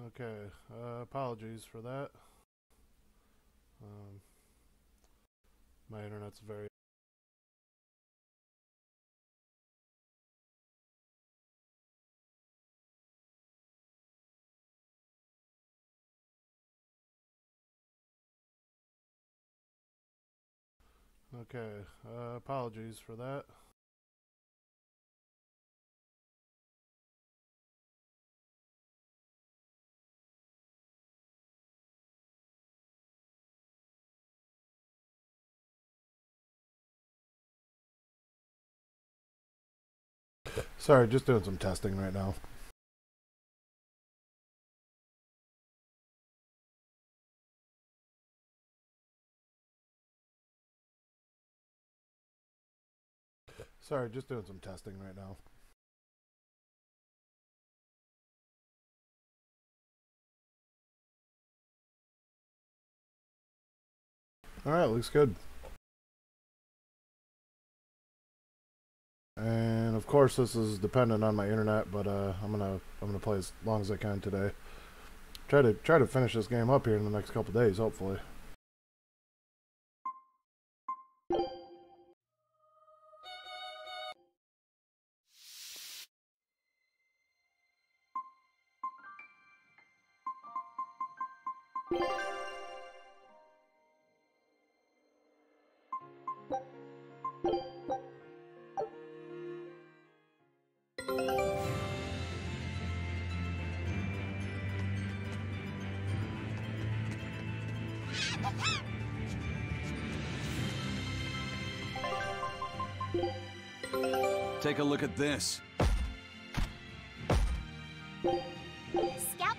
Okay, apologies for that. Um, my internet's very... Okay, apologies for that. Sorry, just doing some testing right now. Sorry, just doing some testing right now. Alright, looks good. And of course this is dependent on my internet, but I'm gonna play as long as I can today. Try to finish this game up here in the next couple days, hopefully. Take a look at this. Scout.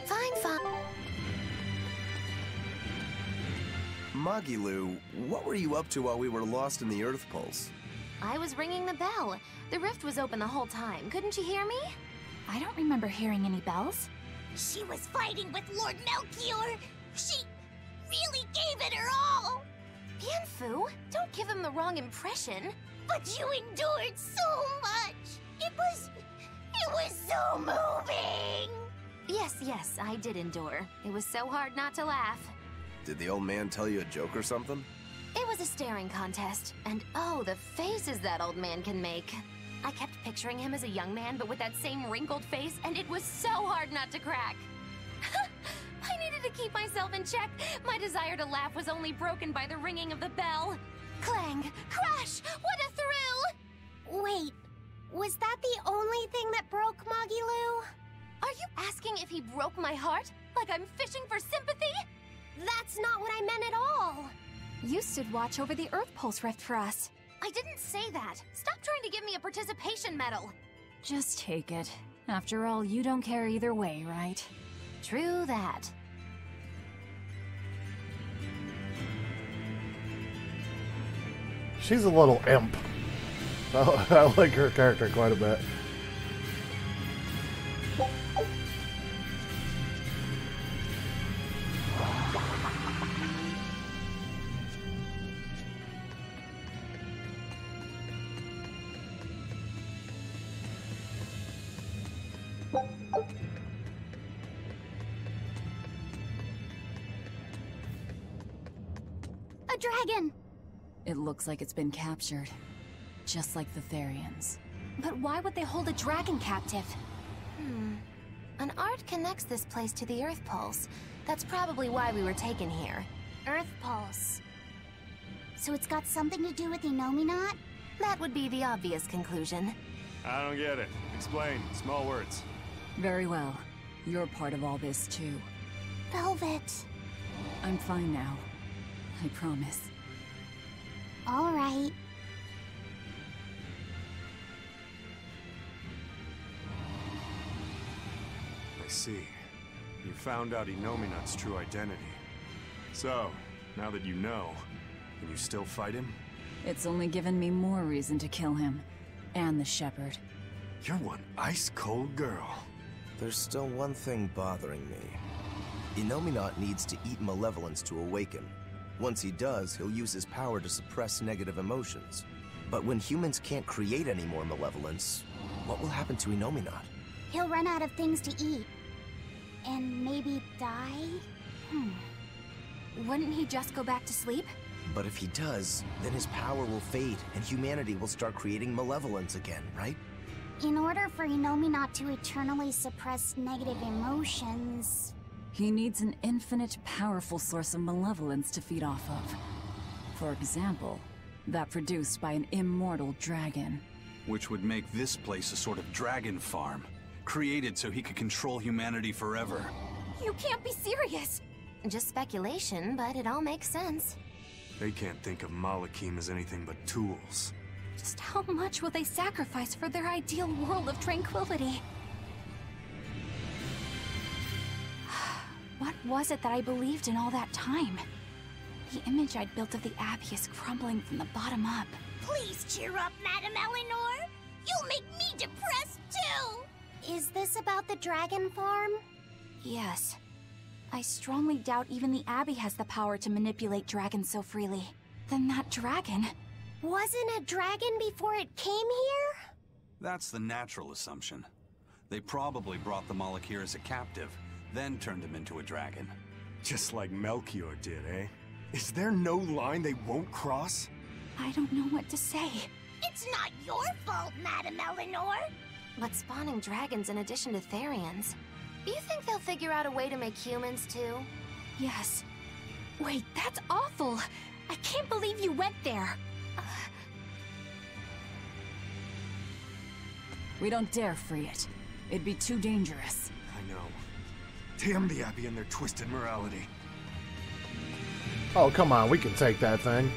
Fine. Magilu, what were you up to while we were lost in the Earth Pulse? I was ringing the bell. The rift was open the whole time. Couldn't you hear me? I don't remember hearing any bells. She was fighting with Lord Melchior. She really gave it her all. Bienfu, don't give him the wrong impression. But you endured so much. It was so moving. Yes, I did endure. It was so hard not to laugh. Did the old man tell you a joke or something? It was a staring contest, and oh, the faces that old man can make. I kept picturing him as a young man, but with that same wrinkled face, and it was so hard not to crack. I needed to keep myself in check. My desire to laugh was only broken by the ringing of the bell. Clang! Crash! What a thrill! Wait, was that the only thing that broke Magilu? Are you asking if he broke my heart? Like I'm fishing for sympathy? That's not what I meant at all. You stood watch over the Earth Pulse rift for us. I didn't say that. Stop trying to give me a participation medal. Just take it. After all, you don't care either way, right? True that. She's a little imp. I like her character quite a bit. A dragon. It looks like it's been captured. Just like the Therians. But why would they hold a dragon captive? An art connects this place to the Earth Pulse. That's probably why we were taken here. Earth Pulse. So it's got something to do with Inominat? That would be the obvious conclusion. I don't get it. Explain. Small words. Very well. You're part of all this, too. Velvet. I'm fine now. I promise. All right. I see. You found out Inominat's true identity. So, now that you know, can you still fight him? It's only given me more reason to kill him. And the Shepherd. You're one ice-cold girl. There's still one thing bothering me. Inominat needs to eat malevolence to awaken. Once he does, he'll use his power to suppress negative emotions. But when humans can't create any more malevolence, what will happen to Innominat? He'll run out of things to eat. And maybe die? Wouldn't he just go back to sleep? But if he does, then his power will fade and humanity will start creating malevolence again, right? In order for Innominat to eternally suppress negative emotions... He needs an infinite, powerful source of malevolence to feed off of. For example, that produced by an immortal dragon. Which would make this place a sort of dragon farm, created so he could control humanity forever. You can't be serious! Just speculation, but it all makes sense. They can't think of Malakim as anything but tools. Just how much will they sacrifice for their ideal world of tranquility? What was it that I believed in all that time? The image I'd built of the Abbey is crumbling from the bottom up. Please cheer up, Madame Eleanor! You'll make me depressed, too! Is this about the dragon farm? Yes. I strongly doubt even the Abbey has the power to manipulate dragons so freely. Then that dragon... Wasn't a dragon before it came here? That's the natural assumption. They probably brought the Moloch here as a captive, then turned him into a dragon. Just like Melchior did, eh? Is there no line they won't cross? I don't know what to say. It's not your fault, Madame Eleanor! But spawning dragons in addition to Therians... Do you think they'll figure out a way to make humans, too? Yes. Wait, that's awful! I can't believe you went there! We don't dare free it. It'd be too dangerous. I know. Damn the Abbey and their twisted morality. Oh, come on, we can take that thing.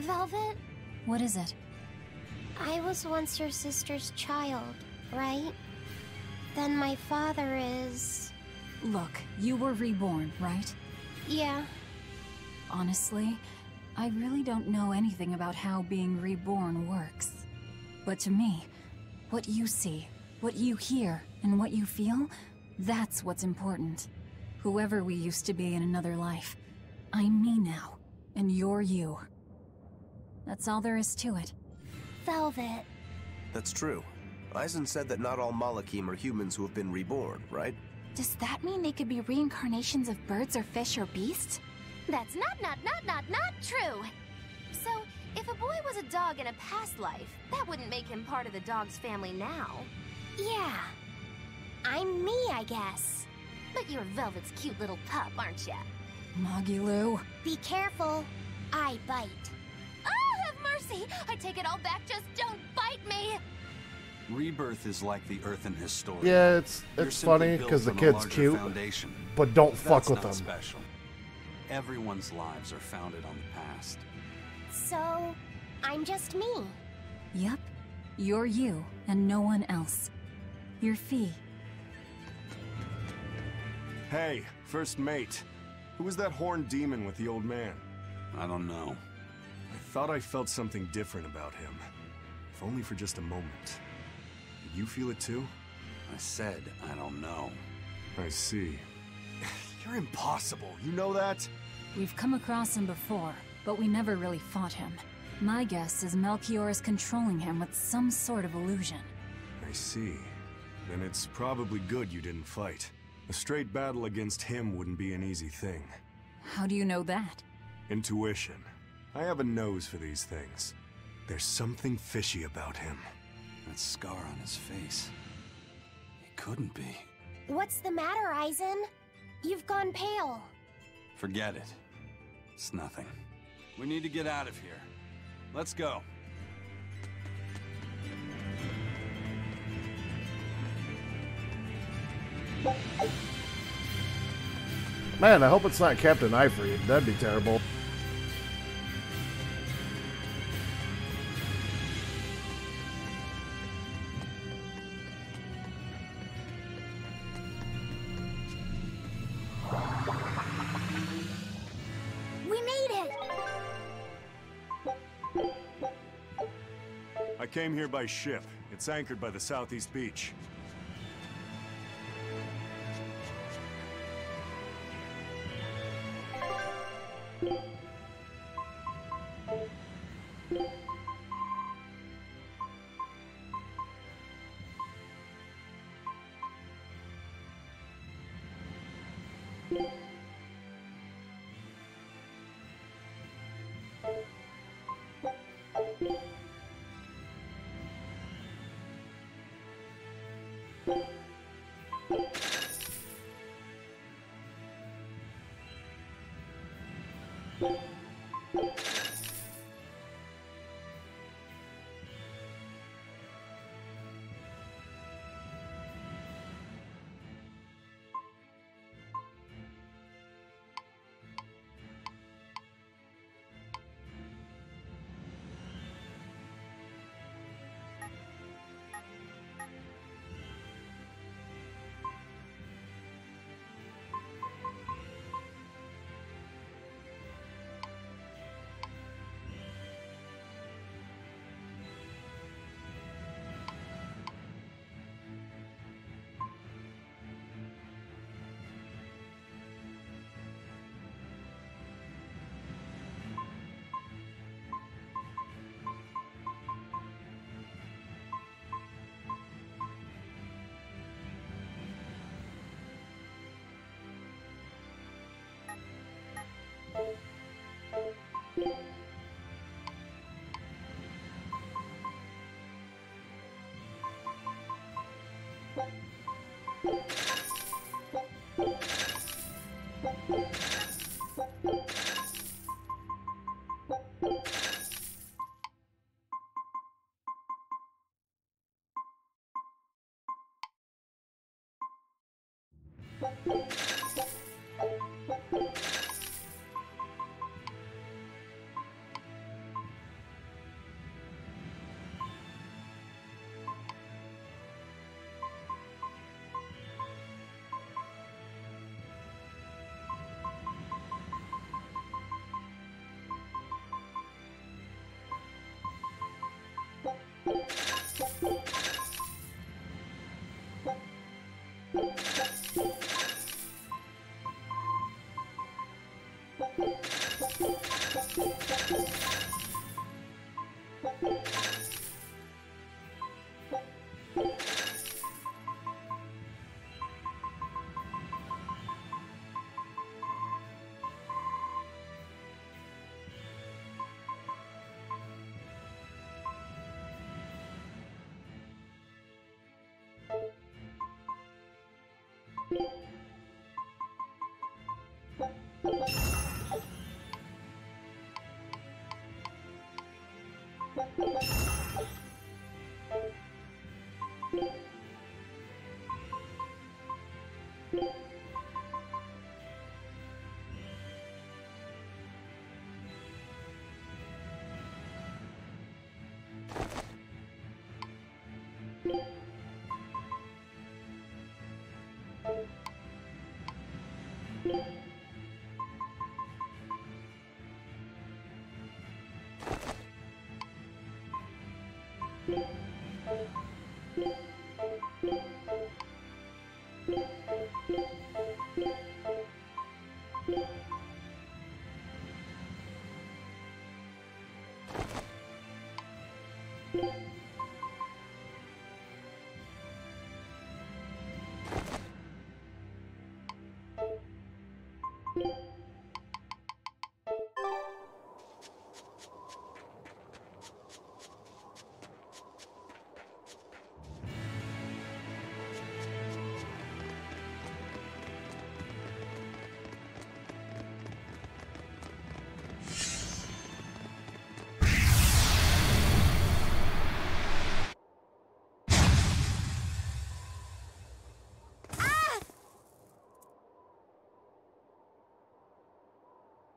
Velvet, What is it? I was once your sister's child, right? Then my father is... Look, you were reborn, right? Yeah. Honestly, I really don't know anything about how being reborn works. But to me, what you see, what you hear, and what you feel, that's what's important. Whoever we used to be in another life, I'm me now, and you're you. That's all there is to it. Velvet. That's true. Eisen said that not all Malakim are humans who have been reborn, right? Does that mean they could be reincarnations of birds or fish or beasts? That's not true! So, if a boy was a dog in a past life, that wouldn't make him part of the dog's family now. Yeah. I'm me, I guess. But you're Velvet's cute little pup, aren't ya? Magilu. Be careful. I bite. Oh, have mercy! I take it all back, just don't bite me! Rebirth is like the Earth in his story. Yeah, it's You're funny simply built because the from a kid's larger cute, foundation. but don't fuck That's with not him. special. Everyone's lives are founded on the past. So, I'm just me. Yep. You're you, and no one else. You're Fee. Hey, first mate. Who was that horned demon with the old man? I don't know. I thought I felt something different about him. If only for just a moment. Did you feel it too? I said I don't know. I see. You're impossible, you know that? We've come across him before, but we never really fought him. My guess is Melchior is controlling him with some sort of illusion. I see. Then it's probably good you didn't fight. A straight battle against him wouldn't be an easy thing. How do you know that? Intuition. I have a nose for these things. There's something fishy about him. That scar on his face. It couldn't be. What's the matter, Aizen? You've gone pale. Forget it. It's nothing. We need to get out of here. Let's go. Man, I hope it's not Captain Ivory. That'd be terrible. We made it! I came here by ship. It's anchored by the southeast beach.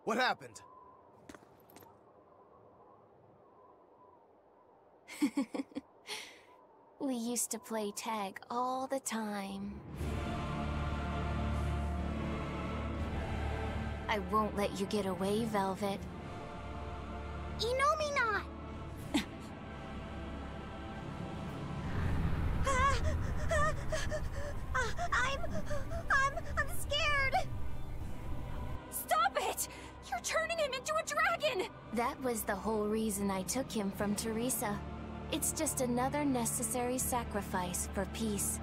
What happened? We used to play tag all the time. I won't let you get away, Velvet. Inomina! I'm scared! Stop it! You're turning him into a dragon! That was the whole reason I took him from Teresa. It's just another necessary sacrifice for peace.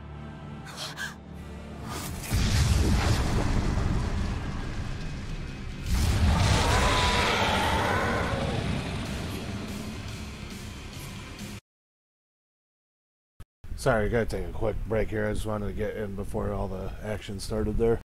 Sorry, gotta take a quick break here. I just wanted to get in before all the action started there.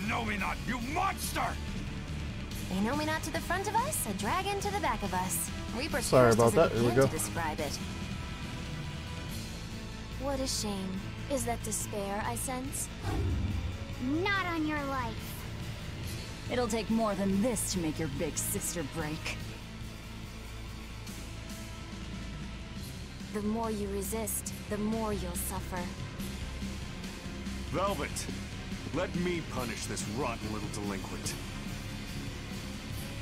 Inomina, you monster! Inomina to the front of us, a dragon to the back of us. Reaper's Sorry curse about doesn't that. Here we begin go. to describe it. What a shame. Is that despair I sense? Not on your life. It'll take more than this to make your big sister break. The more you resist, the more you'll suffer. Velvet, let me punish this rotten little delinquent.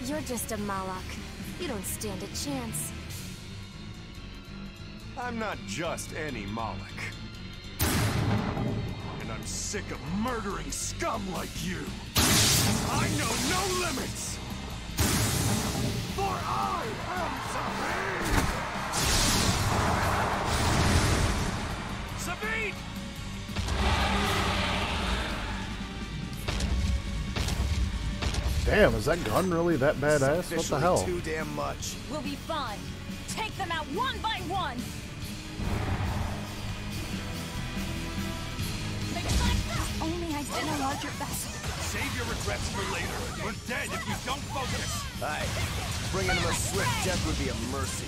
You're just a Malak. You don't stand a chance. I'm not just any Moloch. And I'm sick of murdering scum like you. I know no limits! For I Damn, is that gun really that badass? What the hell? Too damn much. We'll be fine. Take them out one by one. If only I'd been a larger vessel. Save your regrets for later. We're dead if you don't focus. Aye. Bringing him a swift death would be a mercy.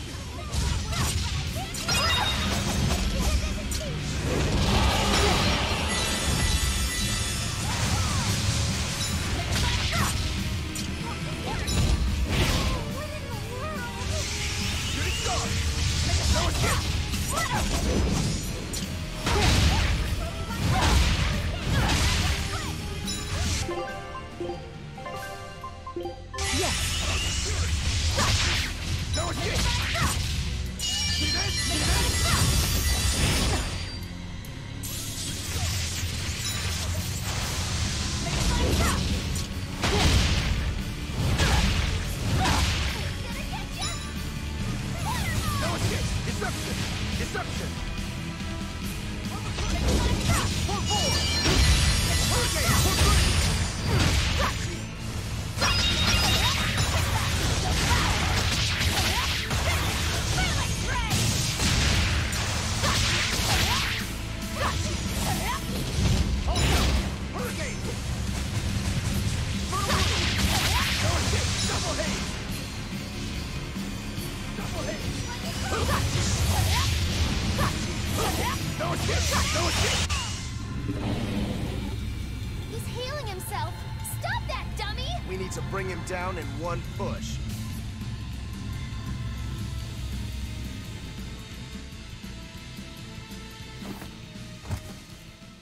He's healing himself. Stop that, dummy! We need to bring him down in one push.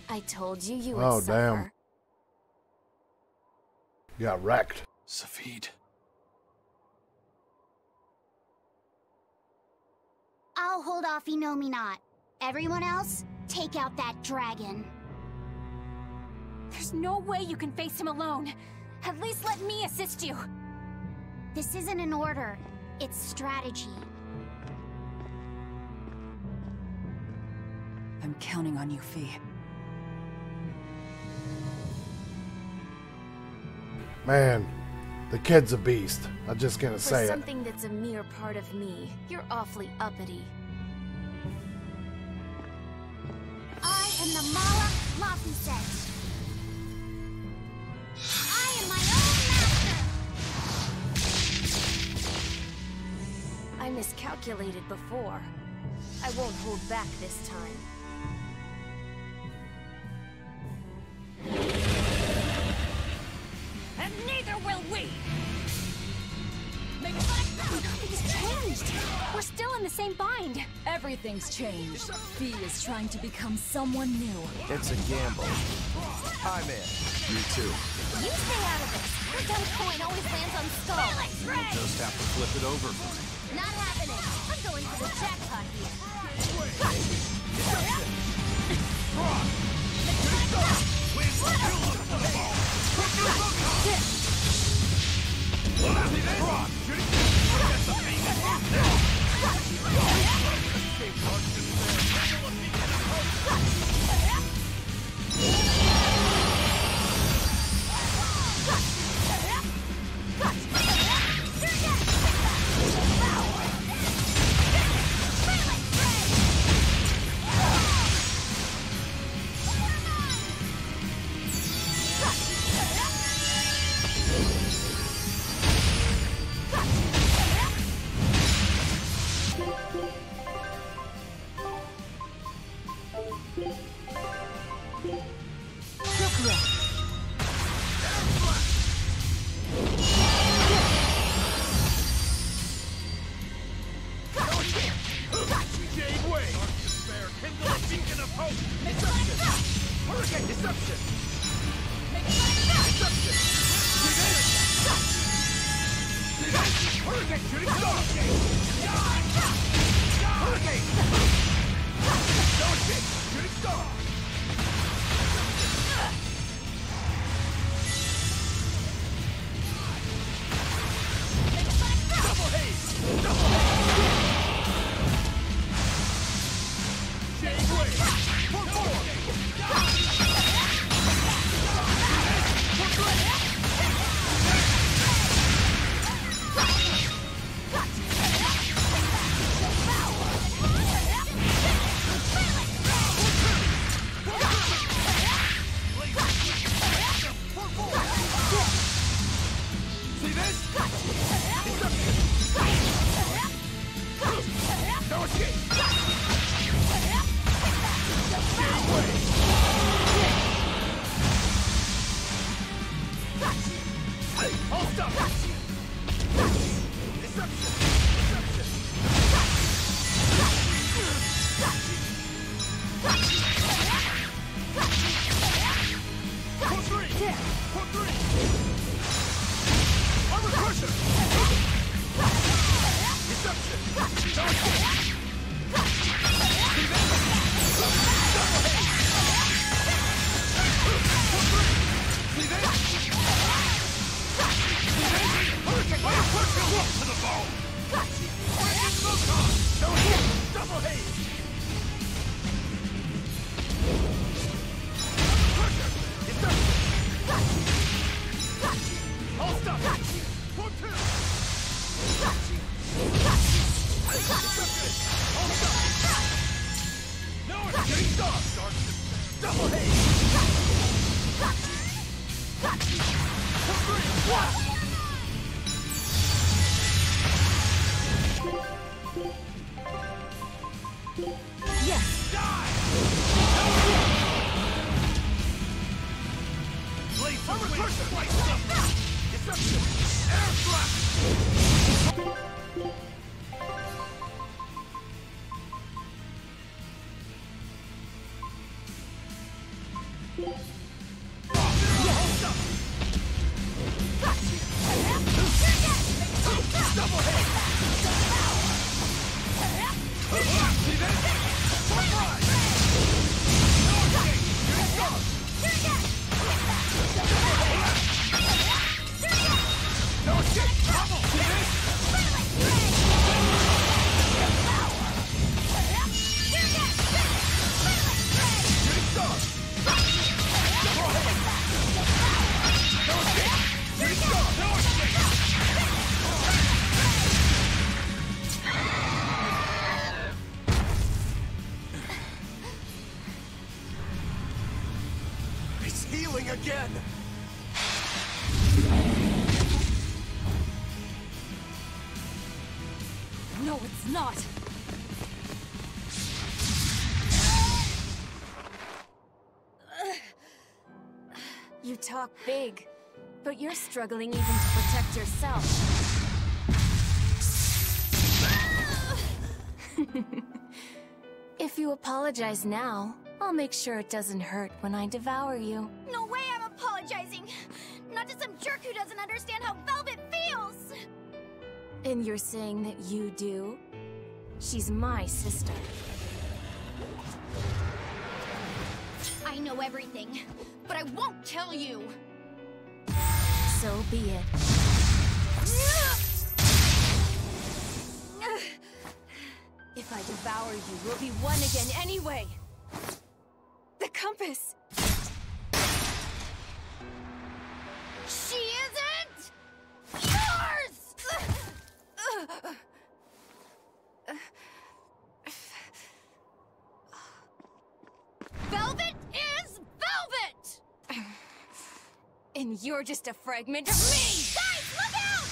I told you you would Oh, suffer. damn. Got wrecked. Safid. I'll hold off Inominat. Everyone else, take out that dragon. There's no way you can face him alone. At least let me assist you. This isn't an order. It's strategy. I'm counting on you, Fee. Man, the kid's a beast. I'm just gonna For say it. something that's a mere part of me, you're awfully uppity. I am the Mala Lafiset. I am my own master! I miscalculated before. I won't hold back this time. And neither will we! Nothing's changed! We're still in the same bind! Everything's changed. Fee is trying to become someone new. It's a gamble. I'm in. You too. You stay out of this! Your dumb coin always lands on Skull. You'll just have to flip it over. Not happening! I'm going for the jackpot here. No escape! Hold stop! Deception! Pull three! Pull three! Armor crusher! Deception! No escape! To the bone! No escape! Double haze! Crusher! Deception! All stop! One, two! All stop! No escape! Stop! Double haze! One, three! One! Yes! Die! Blade armor crusher! Right step! Deception! Air thrust! Double hit! See that? Surprise! No escape! Here it goes! No escape! Trouble! See this? Here it goes! Double hit! No escape! Here it goes! No escape! It's healing again! No, it's not! You talk big, but you're struggling even to protect yourself. If you apologize now, I'll make sure it doesn't hurt when I devour you. No way I'm apologizing! Not to some jerk who doesn't understand how Velvet feels! And you're saying that you do? She's my sister. I know everything, but I won't tell you! So be it. If I devour you, we'll be one again anyway! The compass! She isn't yours! Velvet is Velvet! And you're just a fragment of me! Guys, look out!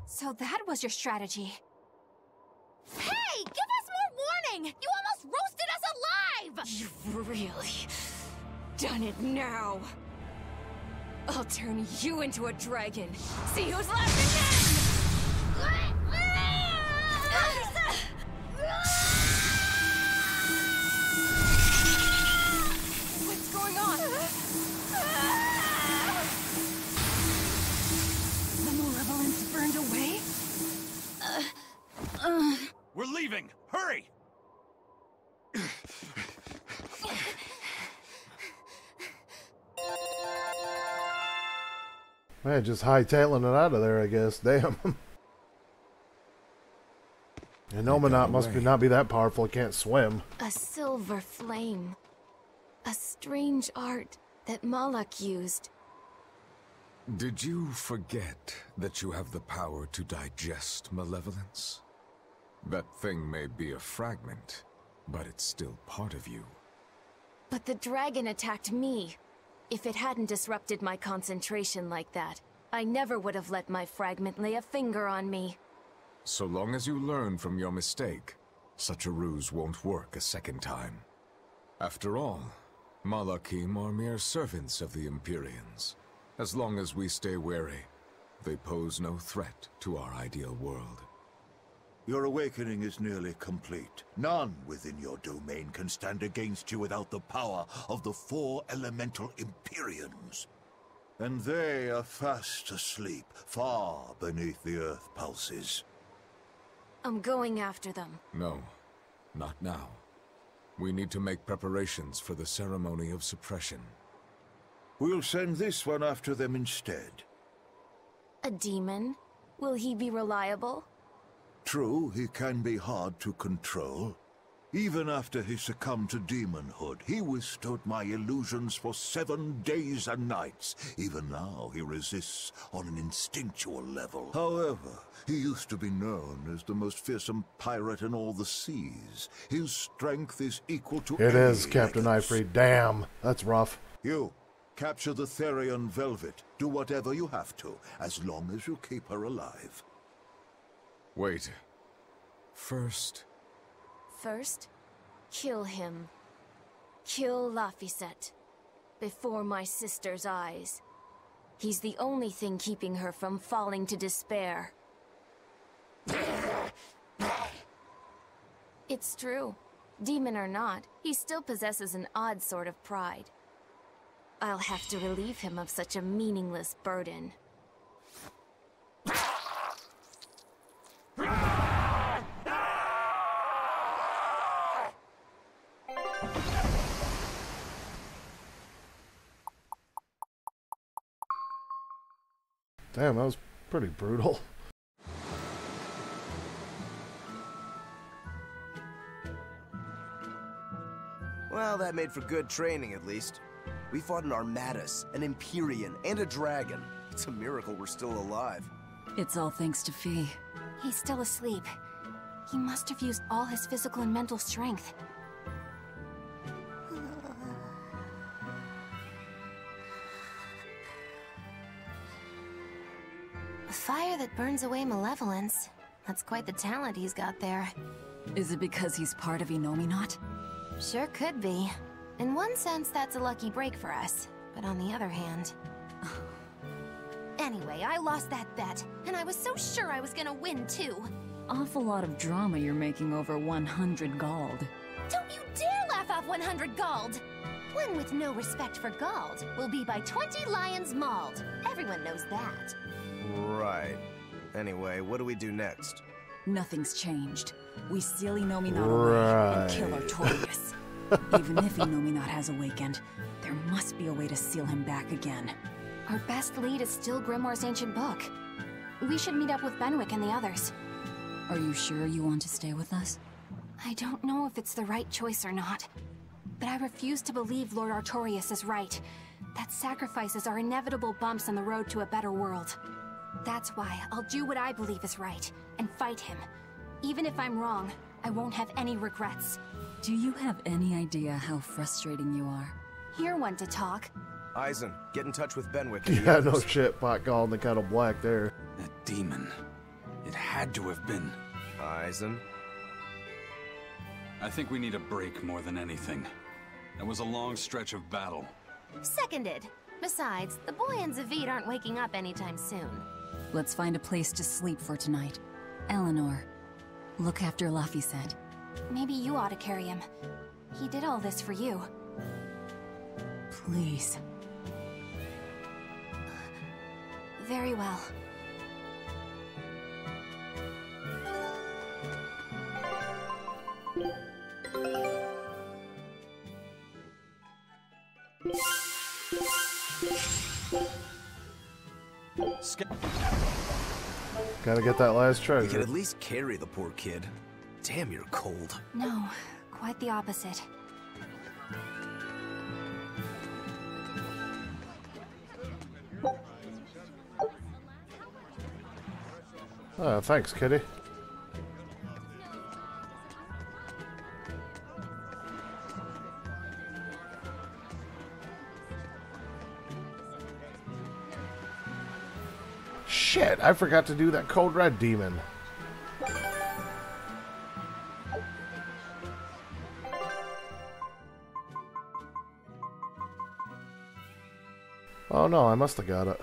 So that was your strategy. Hey, give us more warning! You almost roasted us alive! You've really done it now. I'll turn you into a dragon. See who's left again! What's going on? The malevolence burned away? We're leaving! Hurry! Man, just hightailing it out of there, I guess. Damn. And Nominat must not be that powerful. It can't swim. A silver flame. A strange art that Malak used. Did you forget that you have the power to digest malevolence? That thing may be a fragment, but it's still part of you. But the dragon attacked me. If it hadn't disrupted my concentration like that, I never would have let my fragment lay a finger on me. So long as you learn from your mistake, such a ruse won't work a second time. After all, Malakim are mere servants of the Empyreans. As long as we stay wary, they pose no threat to our ideal world. Your awakening is nearly complete. None within your domain can stand against you without the power of the 4 elemental Empyreans. And they are fast asleep, far beneath the earth pulses. I'm going after them. No, not now. We need to make preparations for the ceremony of suppression. We'll send this one after them instead. A demon? Will he be reliable? True, he can be hard to control. Even after he succumbed to demonhood, he withstood my illusions for 7 days and nights. Even now, he resists on an instinctual level. However, he used to be known as the most fearsome pirate in all the seas. His strength is equal to It is, any Captain Legate's. Ifrey. Damn, that's rough. You, capture the Therian Velvet. Do whatever you have to, as long as you keep her alive. Wait. First, Kill him. Kill Laphicet. Before my sister's eyes. He's the only thing keeping her from falling to despair. It's true. Demon or not, he still possesses an odd sort of pride. I'll have to relieve him of such a meaningless burden. Damn, that was pretty brutal. Well, that made for good training, at least. We fought an Armatus, an Empyrean, and a dragon. It's a miracle we're still alive. It's all thanks to Fee. He's still asleep. He must have used all his physical and mental strength. A fire that burns away malevolence. That's quite the talent he's got there. Is it because he's part of Innominat? Sure could be. In one sense, that's a lucky break for us. But on the other hand... Anyway, I lost that bet, and I was so sure I was gonna win, too. Awful lot of drama you're making over 100 gold. Don't you dare laugh off 100 gold! One with no respect for gold will be by 20 lions mauled. Everyone knows that. Right. Anyway, what do we do next? Nothing's changed. We seal Innominat away and kill Artorias. Even if Innominat has awakened, there must be a way to seal him back again. Our best lead is still Grimoire's ancient book. We should meet up with Benwick and the others. Are you sure you want to stay with us? I don't know if it's the right choice or not. But I refuse to believe Lord Artorias is right. That sacrifices are inevitable bumps on the road to a better world. That's why I'll do what I believe is right, and fight him. Even if I'm wrong, I won't have any regrets. Do you have any idea how frustrating you are? You're one to talk. Eisen, get in touch with Benwick and the Yeah, no others. shit. Pot calling the kettle black there. That demon. It had to have been. Eisen? I think we need a break more than anything. That was a long stretch of battle. Seconded. Besides, the boy and Zavid aren't waking up anytime soon. Let's find a place to sleep for tonight. Eleanor, look after Laphicet. Maybe you ought to carry him. He did all this for you. Please. Very well. Gotta get that last You can treasure. at least carry the poor kid. Damn, you're cold. No, quite the opposite. Thanks, kitty. Shit, I forgot to do that Code Red demon. Oh no, I must have got it.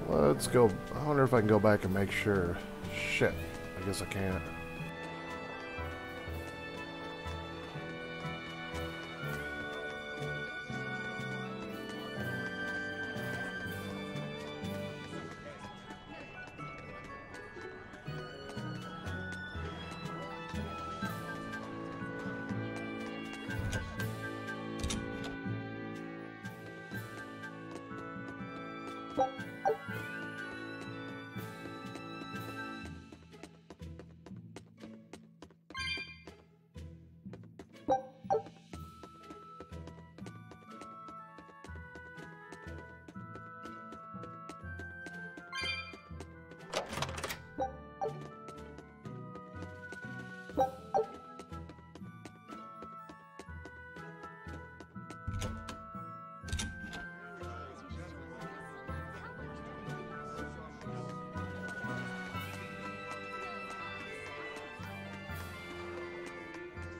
Let's go. I wonder if I can go back and make sure. Shit. I guess I can't.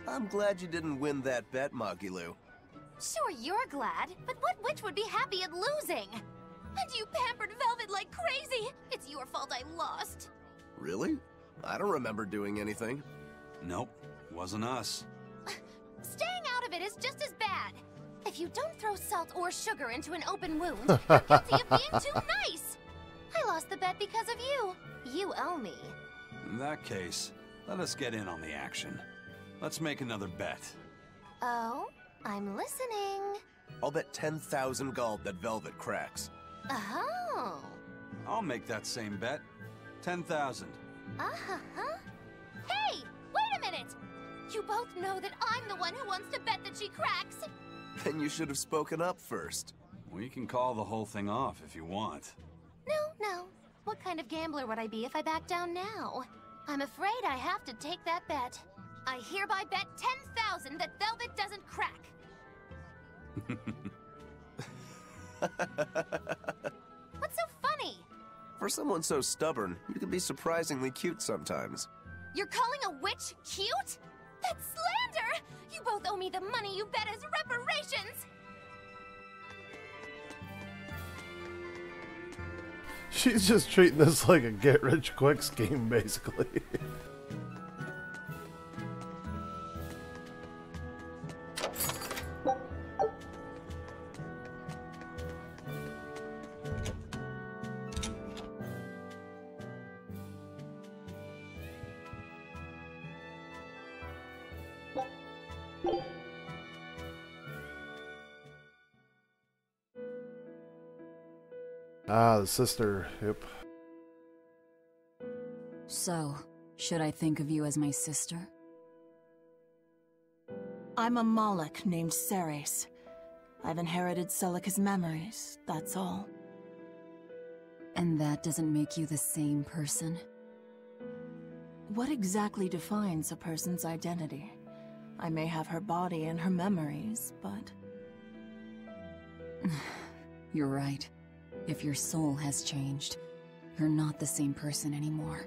I'm glad you didn't win that bet, Magilu. Sure, you're glad, but what witch would be happy at losing? And you pampered Velvet like crazy! It's your fault I lost. Really? I don't remember doing anything. Nope, wasn't us. Staying out of it is just as bad. If you don't throw salt or sugar into an open wound, you're guilty of being too nice. I lost the bet because of you. You owe me. In that case, let us get in on the action. Let's make another bet. Oh? I'm listening. I'll bet 10,000 gold that Velvet cracks. Oh. I'll make that same bet. 10,000. Uh-huh. Hey! Wait a minute! You both know that I'm the one who wants to bet that she cracks. Then you should have spoken up first. We can call the whole thing off if you want. No. What kind of gambler would I be if I back down now? I'm afraid I have to take that bet. I hereby bet 10,000 that Velvet doesn't crack. What's so funny? For someone so stubborn, you can be surprisingly cute sometimes. You're calling a witch cute? That's slander! You both owe me the money you bet as reparations! She's just treating this like a get-rich-quick scheme, basically. Ah, the sister, yep. So, should I think of you as my sister? I'm a Moloch named Ceres. I've inherited Celica's memories, that's all. And that doesn't make you the same person? What exactly defines a person's identity? I may have her body and her memories, but... You're right. If your soul has changed, you're not the same person anymore.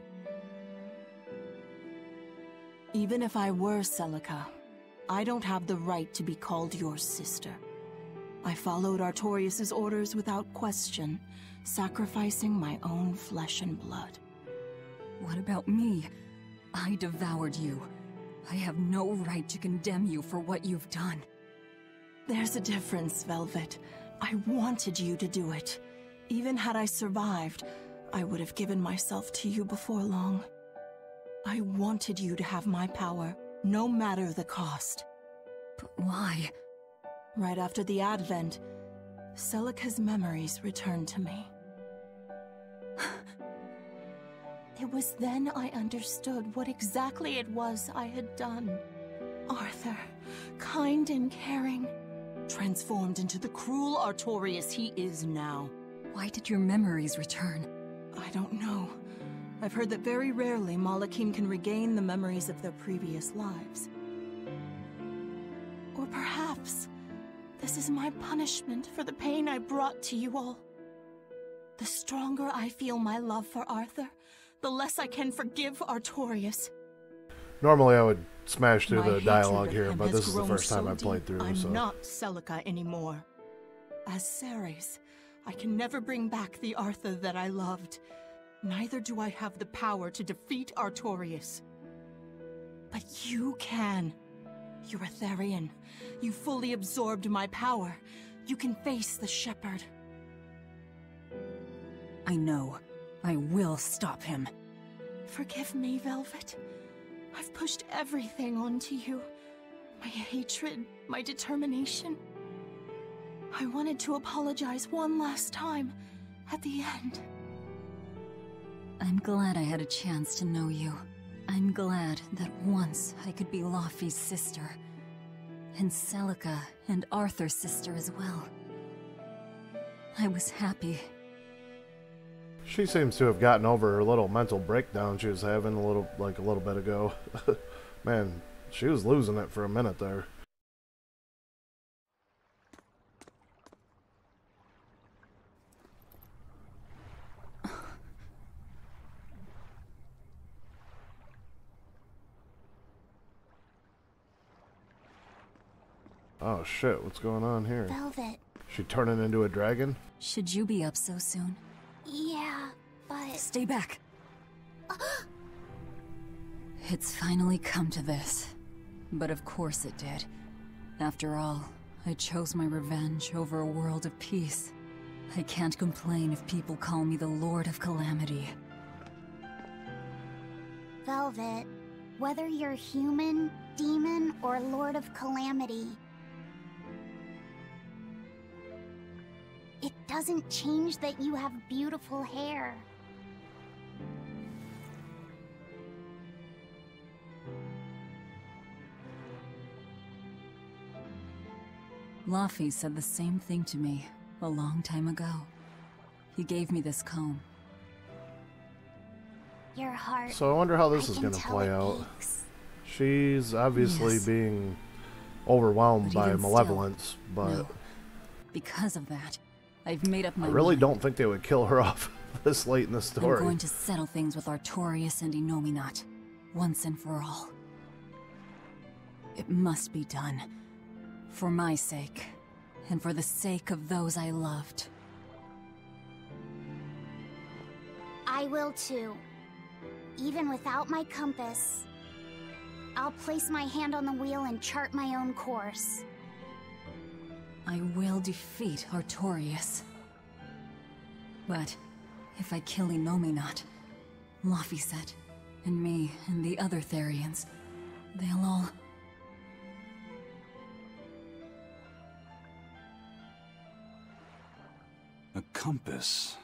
Even if I were Celica, I don't have the right to be called your sister. I followed Artorius' orders without question, sacrificing my own flesh and blood. What about me? I devoured you. I have no right to condemn you for what you've done. There's a difference, Velvet. I wanted you to do it. Even had I survived, I would have given myself to you before long. I wanted you to have my power, no matter the cost. But why? Right after the Advent, Celica's memories returned to me. It was then I understood what exactly it was I had done. Arthur, kind and caring, transformed into the cruel Artorius he is now. Why did your memories return? I don't know. I've heard that very rarely Malakim can regain the memories of their previous lives. Or perhaps this is my punishment for the pain I brought to you all. The stronger I feel my love for Arthur, the less I can forgive Artorius. Normally I would smash through My the dialogue hatred of here, him but has this is the grown first time so I've played deep, through, I'm so... not Celica anymore. As Ceres, I can never bring back the Arthur that I loved. Neither do I have the power to defeat Artorius. But you can. You're a Therian. You fully absorbed my power. You can face the Shepherd. I know. I will stop him. Forgive me, Velvet. I've pushed everything onto you. My hatred, my determination. I wanted to apologize one last time, at the end. I'm glad I had a chance to know you. I'm glad that once I could be Laufey's sister. And Celica and Arthur's sister as well. I was happy. She seems to have gotten over her little mental breakdown she was having a little bit ago. Man, she was losing it for a minute there. Oh shit, what's going on here? Velvet. She turning into a dragon? Should you be up so soon? Yeah, but... Stay back! It's finally come to this. But of course it did. After all, I chose my revenge over a world of peace. I can't complain if people call me the Lord of Calamity. Velvet, whether you're human, demon, or Lord of Calamity, it doesn't change that you have beautiful hair. Laufey said the same thing to me a long time ago. He gave me this comb. Your heart. So I wonder how this is going to play out. She's obviously being overwhelmed by malevolence, but... No. Because of that, I've made up my I really mind. don't think they would kill her off this late in the story. I'm going to settle things with Artorius and Innominat, once and for all. It must be done. For my sake, and for the sake of those I loved. I will too. Even without my compass, I'll place my hand on the wheel and chart my own course. I will defeat Artorius. But if I kill Innominat, Laufey said, and me and the other Therians, they'll all... A compass.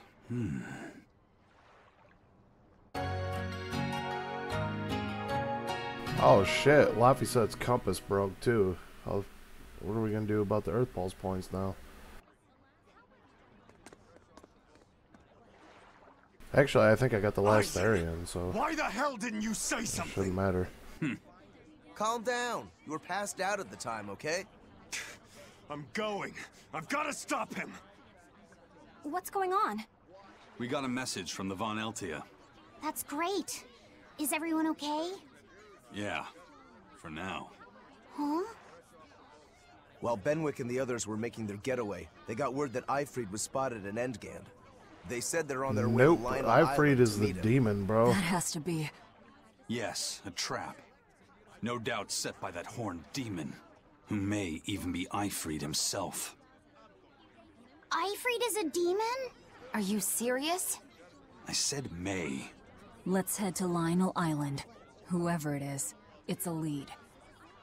Oh shit, Laufey said its compass broke too. What are we gonna do about the Earth Pulse points now? Actually, I think I got the last Therian, so... Why the hell didn't you say it something? shouldn't matter. Calm down. You were passed out at the time, okay? I'm going. I've got to stop him. What's going on? We got a message from the Von Eltia. That's great. Is everyone okay? Yeah, for now. Huh? While Benwick and the others were making their getaway, they got word that Ifrid was spotted in Endgand. They said they're on their way to Nope, Lionel Ifrid Island is to the meet him. demon, bro. That has to be... Yes, a trap. No doubt set by that horned demon, who may even be Ifrid himself. Ifrid is a demon? Are you serious? I said may. Let's head to Lionel Island. Whoever it is, it's a lead.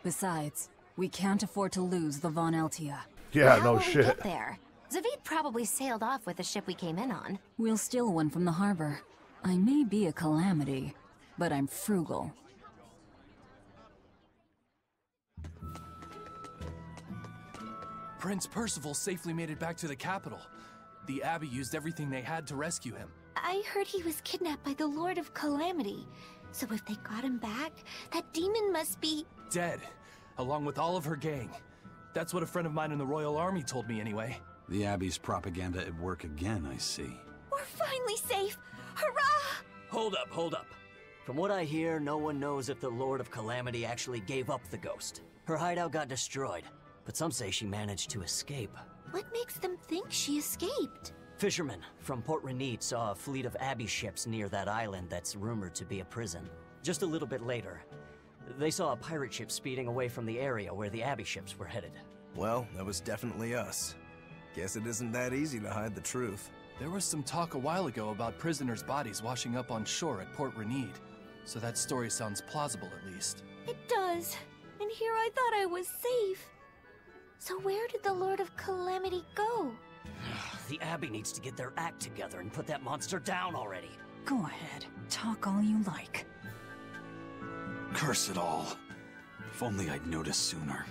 Besides, we can't afford to lose the Von Eltia. Yeah, How no will shit. we get there? Zavid probably sailed off with the ship we came in on. We'll steal one from the harbor. I may be a calamity, but I'm frugal. Prince Percival safely made it back to the capital. The Abbey used everything they had to rescue him. I heard he was kidnapped by the Lord of Calamity. So if they got him back, that demon must be... dead, along with all of her gang. That's what a friend of mine in the Royal Army told me anyway. The Abbey's propaganda at work again, I see. We're finally safe! Hurrah! Hold up. From what I hear, no one knows if the Lord of Calamity actually gave up the ghost. Her hideout got destroyed, but some say she managed to escape. What makes them think she escaped? Fishermen from Port Renid saw a fleet of Abbey ships near that island that's rumored to be a prison. Just a little bit later, they saw a pirate ship speeding away from the area where the Abbey ships were headed. Well, that was definitely us. Guess it isn't that easy to hide the truth. There was some talk a while ago about prisoners' bodies washing up on shore at Port Renid. So that story sounds plausible at least. It does. And here I thought I was safe. So where did the Lord of Calamity go? The Abbey needs to get their act together and put that monster down already. Go ahead. Talk all you like. Curse it all. If only I'd noticed sooner.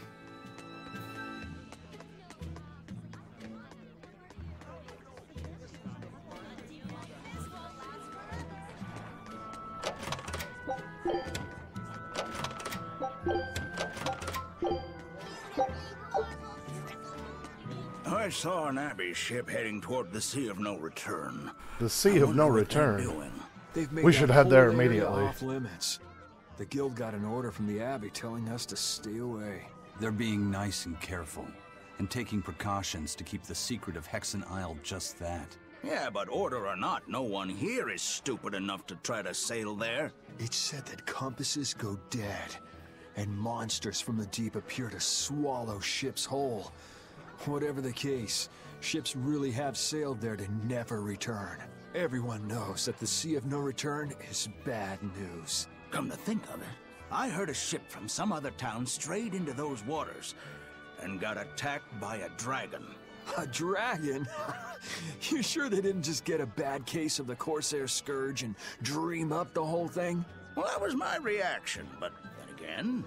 I saw an Abbey ship heading toward the Sea of No Return. The Sea of No Return. We We should head there immediately. Off limits. The guild got an order from the Abbey telling us to stay away. They're being nice and careful, and taking precautions to keep the secret of Hexen Isle just that. Yeah, but order or not, no one here is stupid enough to try to sail there. It's said that compasses go dead, and monsters from the deep appear to swallow ships whole. Whatever the case, ships really have sailed there to never return. Everyone knows that the Sea of No Return is bad news. Come to think of it, I heard a ship from some other town strayed into those waters and got attacked by a dragon. A dragon? You sure they didn't just get a bad case of the Corsair Scourge and dream up the whole thing? Well, that was my reaction, but then again,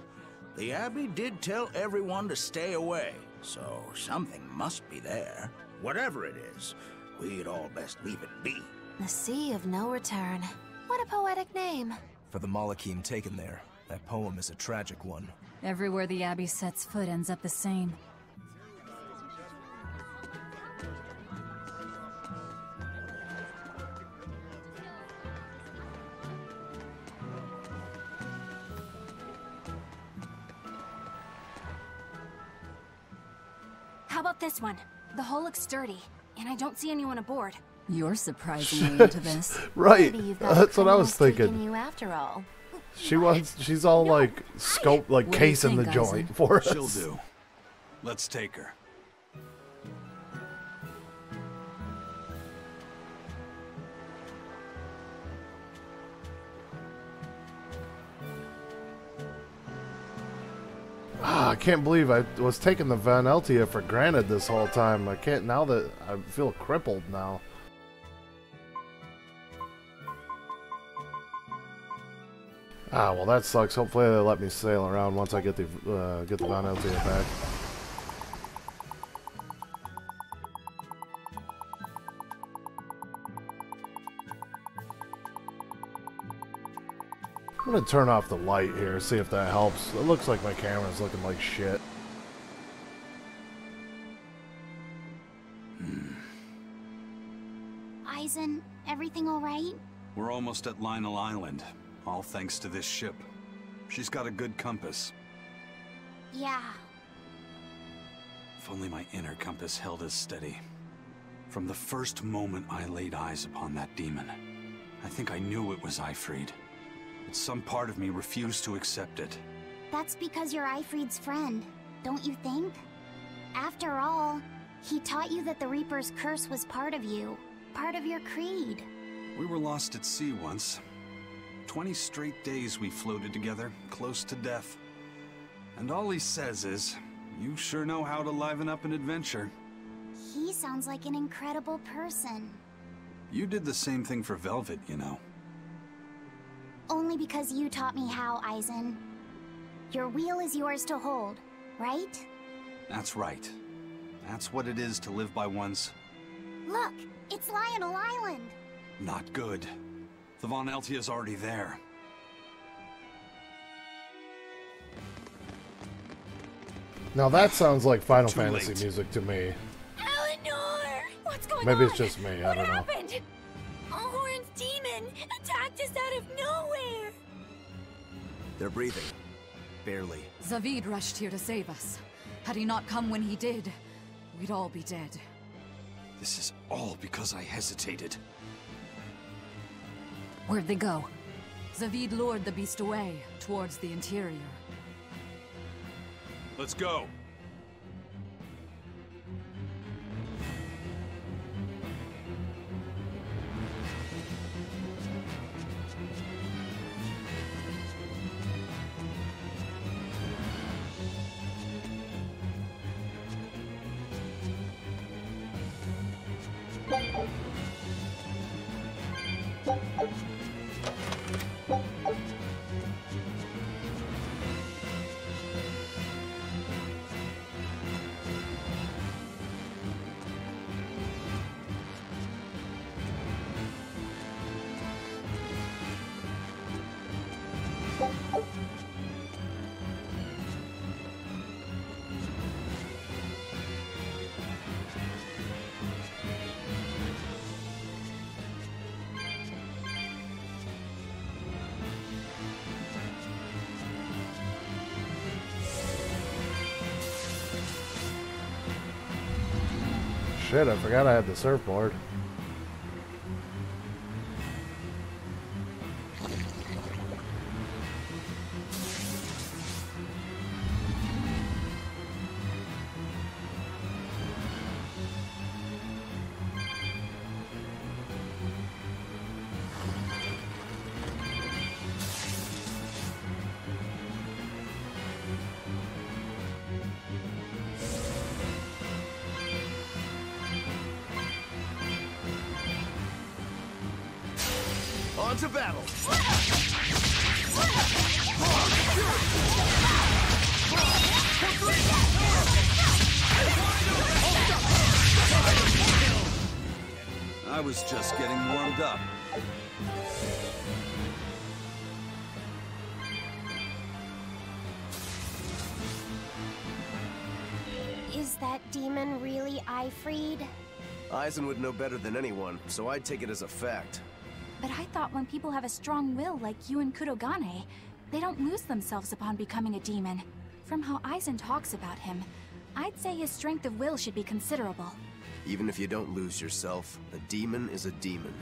the Abbey did tell everyone to stay away. So something must be there. Whatever it is, we'd all best leave it be. The Sea of No Return. What a poetic name. For the Malakim taken there, that poem is a tragic one. Everywhere the Abbey sets foot ends up the same. How about this one? The hull looks sturdy, and I don't see anyone aboard. You're surprisingly into this. Right, Maybe you've got that's what I was criminals thinking. taking you after all. She's all like scope, like What do you casing the think, joint Eisen? for us. She'll do. Let's take her. I can't believe I was taking the Van Eltia for granted this whole time. I can't, now that I feel crippled now. Ah, well that sucks. Hopefully they let me sail around once I get the Van Eltia back. I'm gonna turn off the light here, see if that helps. It looks like my camera's looking like shit. Eisen, everything all right? We're almost at Lionel Island, all thanks to this ship. She's got a good compass. Yeah. If only my inner compass held as steady. From the first moment I laid eyes upon that demon, I think I knew it was Ifrid. But some part of me refused to accept it. That's because you're Ifrid's friend, don't you think? After all, he taught you that the Reaper's curse was part of you, part of your creed. We were lost at sea once. 20 straight days we floated together, close to death. And all he says is, you sure know how to liven up an adventure. He sounds like an incredible person. You did the same thing for Velvet, you know. Only because you taught me how, Eisen. Your wheel is yours to hold, right? That's right. That's what it is to live by one's... Look! It's Lionel Island! Not good. The Von Eltia's already there. Now that sounds like Final Too Fantasy late. music to me. Eleanor! What's going on? Maybe it's just me, I don't know. What happened? Horn's demon attacked us out of nowhere! They're breathing. Barely. Zavid rushed here to save us. Had he not come when he did, we'd all be dead. This is all because I hesitated. Where'd they go? Zavid lured the beast away, towards the interior. Let's go. Shit, I forgot I had the surfboard. On to battle! I was just getting warmed up. Is that demon really Ifried? Eisen would know better than anyone, so I'd take it as a fact. But I thought when people have a strong will like you and Kurogane, they don't lose themselves upon becoming a demon. From how Eisen talks about him, I'd say his strength of will should be considerable. Even if you don't lose yourself, a demon is a demon.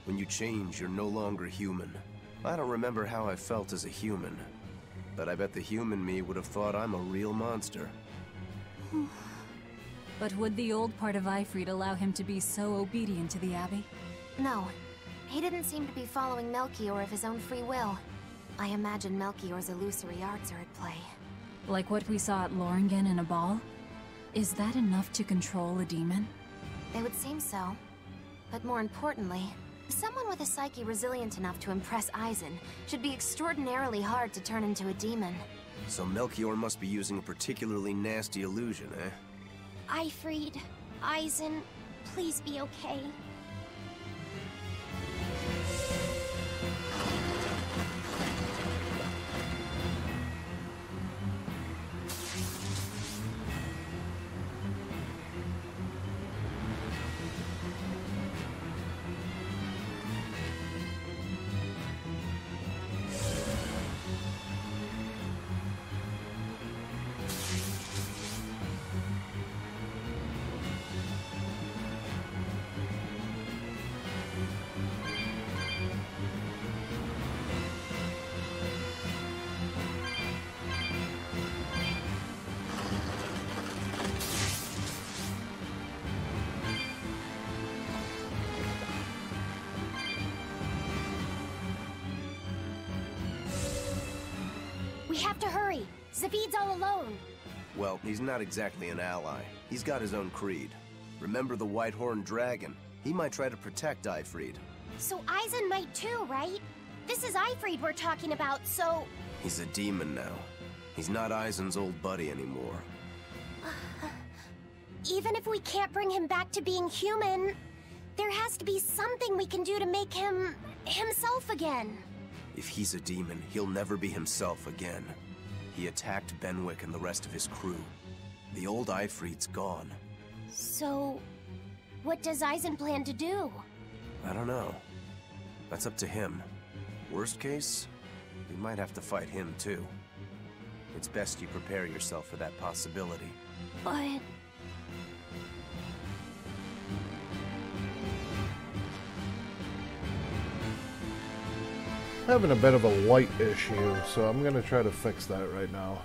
When you change, you're no longer human. I don't remember how I felt as a human, but I bet the human me would have thought I'm a real monster. But would the old part of Ifried allow him to be so obedient to the Abbey? No. He didn't seem to be following Melchior of his own free will. I imagine Melchior's illusory arts are at play. Like what we saw at Loringen in a ball? Is that enough to control a demon? It would seem so. But more importantly, someone with a psyche resilient enough to impress Eisen should be extraordinarily hard to turn into a demon. So Melchior must be using a particularly nasty illusion, eh? Ifried, Eisen, please be okay. We have to hurry! Zavid's all alone! Well, he's not exactly an ally. He's got his own creed. Remember the White-Horned Dragon? He might try to protect Ifried. So Eisen might too, right? This is Ifrid we're talking about, so... He's a demon now. He's not Eisen's old buddy anymore. Even if we can't bring him back to being human, there has to be something we can do to make him... himself again. If he's a demon, he'll never be himself again. He attacked Benwick and the rest of his crew. The old Ifrid's gone. So... what does Eisen plan to do? I don't know. That's up to him. Worst case, we might have to fight him too. It's best you prepare yourself for that possibility. But... Having a bit of a light issue, so I'm gonna try to fix that right now.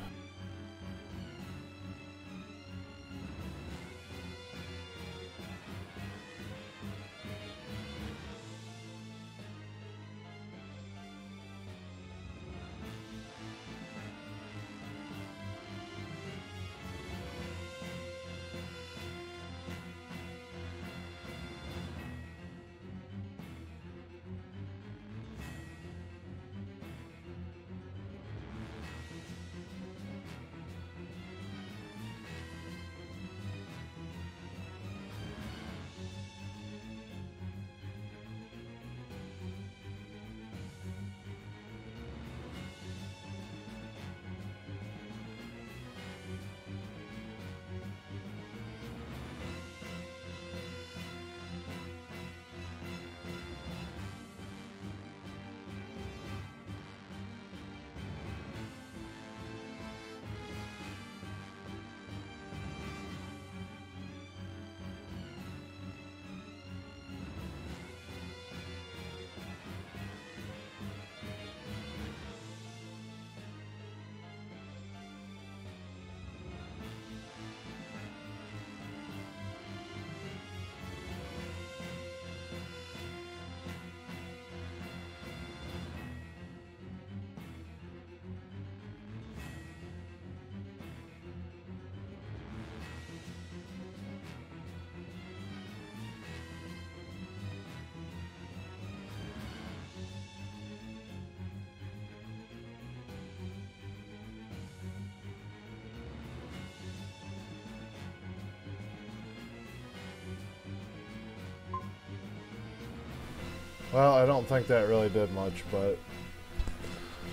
Well, I don't think that really did much, but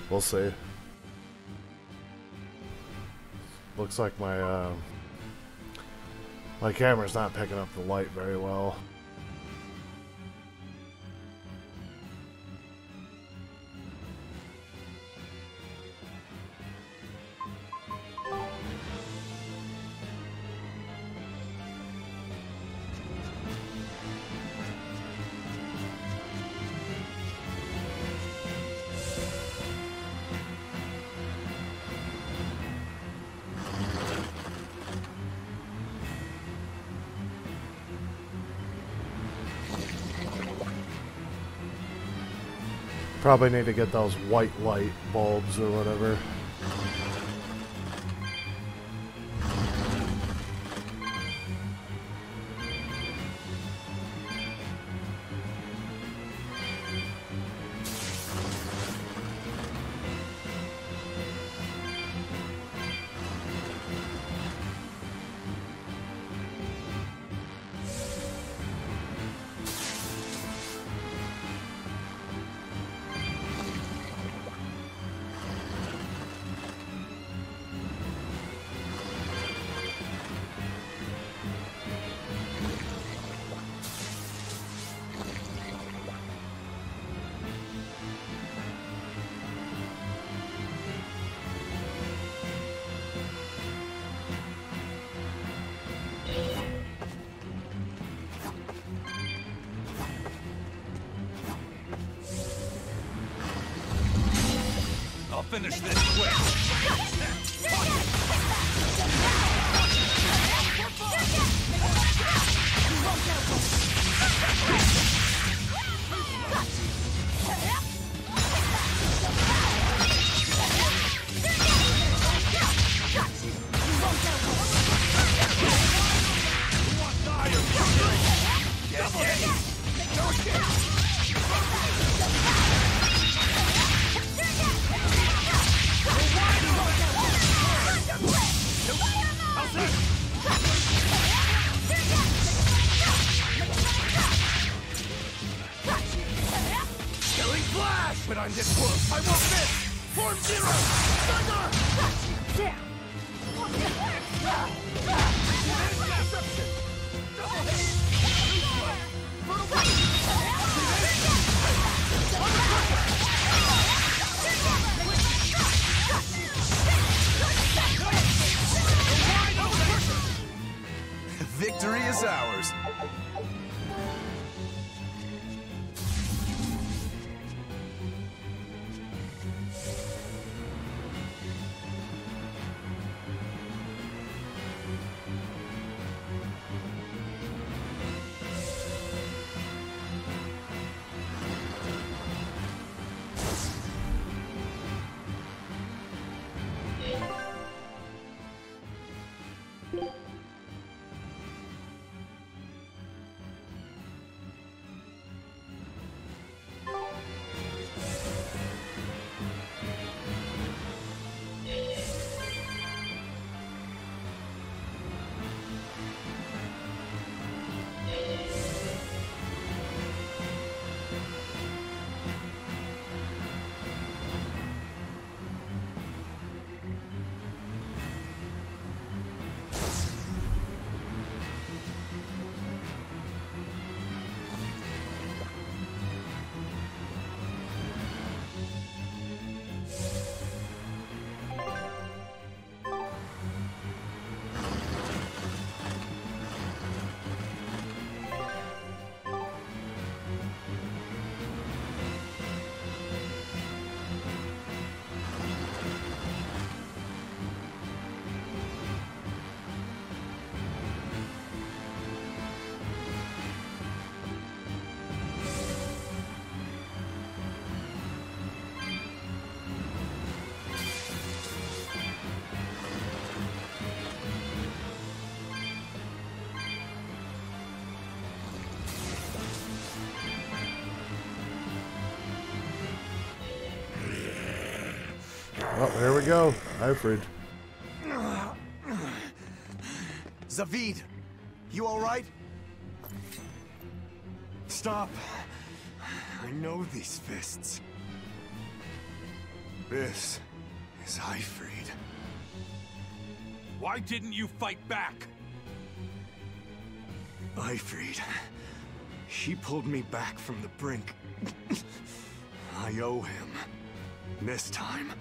we'll see. Looks like my camera's not picking up the light very well. Probably need to get those white light bulbs or whatever. Finish this quick. Form Zero! Thunder! Down! Deception! Double hit! Brutal blade! Victory is ours. Oh, there we go. Ifrid. Zavid, you alright? Stop. I know these fists. This is Ifrid. Why didn't you fight back? Ifrid. She pulled me back from the brink. I owe him. This time,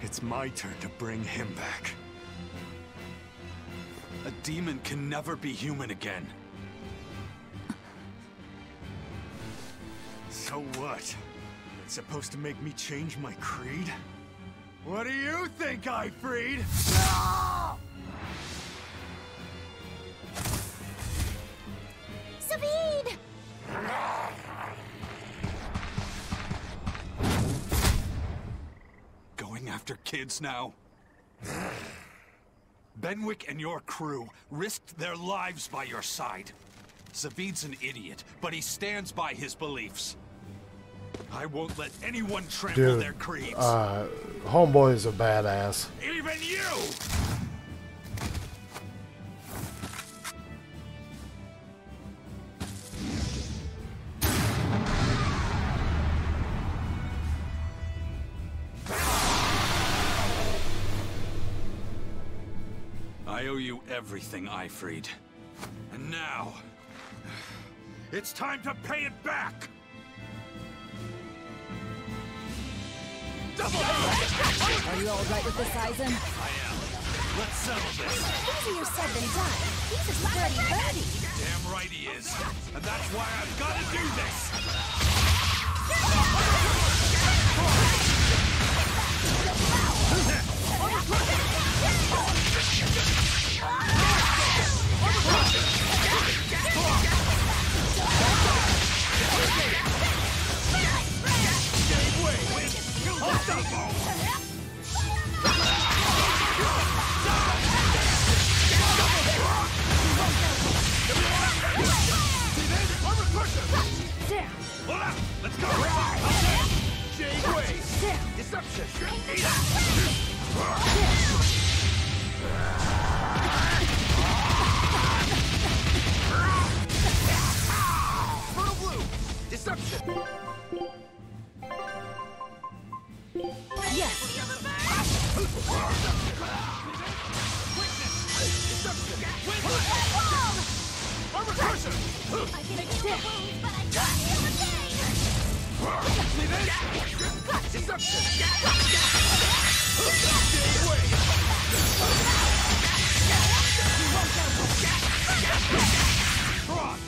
it's my turn to bring him back. A demon can never be human again. So what? It's supposed to make me change my creed? What do you think, Ifrid? Zavid! Going after kids now? Benwick and your crew risked their lives by your side. Zavid's an idiot, but he stands by his beliefs. I won't let anyone trample their creeds. Homeboy is a badass. Even you! I owe you everything, Ifrid. And now, It's time to pay it back! Are you all right with this, Eisen? I am. Let's settle this. Easier said than done. He's a sturdy birdie. Damn right he is. And that's why I've got to do this! Let's go! J-Way! Deception! Brutal Blue! Deception! Yes! Armor crusher! I can heal the wounds, but I can't heal the pain! See this? Deception! Stay away! Cross!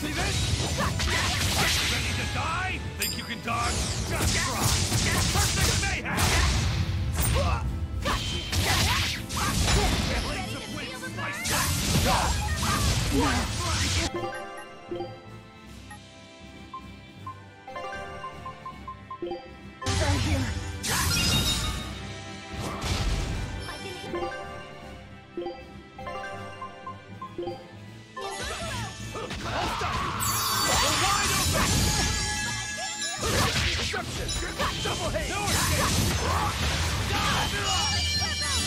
See this? Ready to die? Think you can dodge? Just try! Perfect mayhem! Blades of wind Right here! Deception! Double hate! No escape! Die! No escape!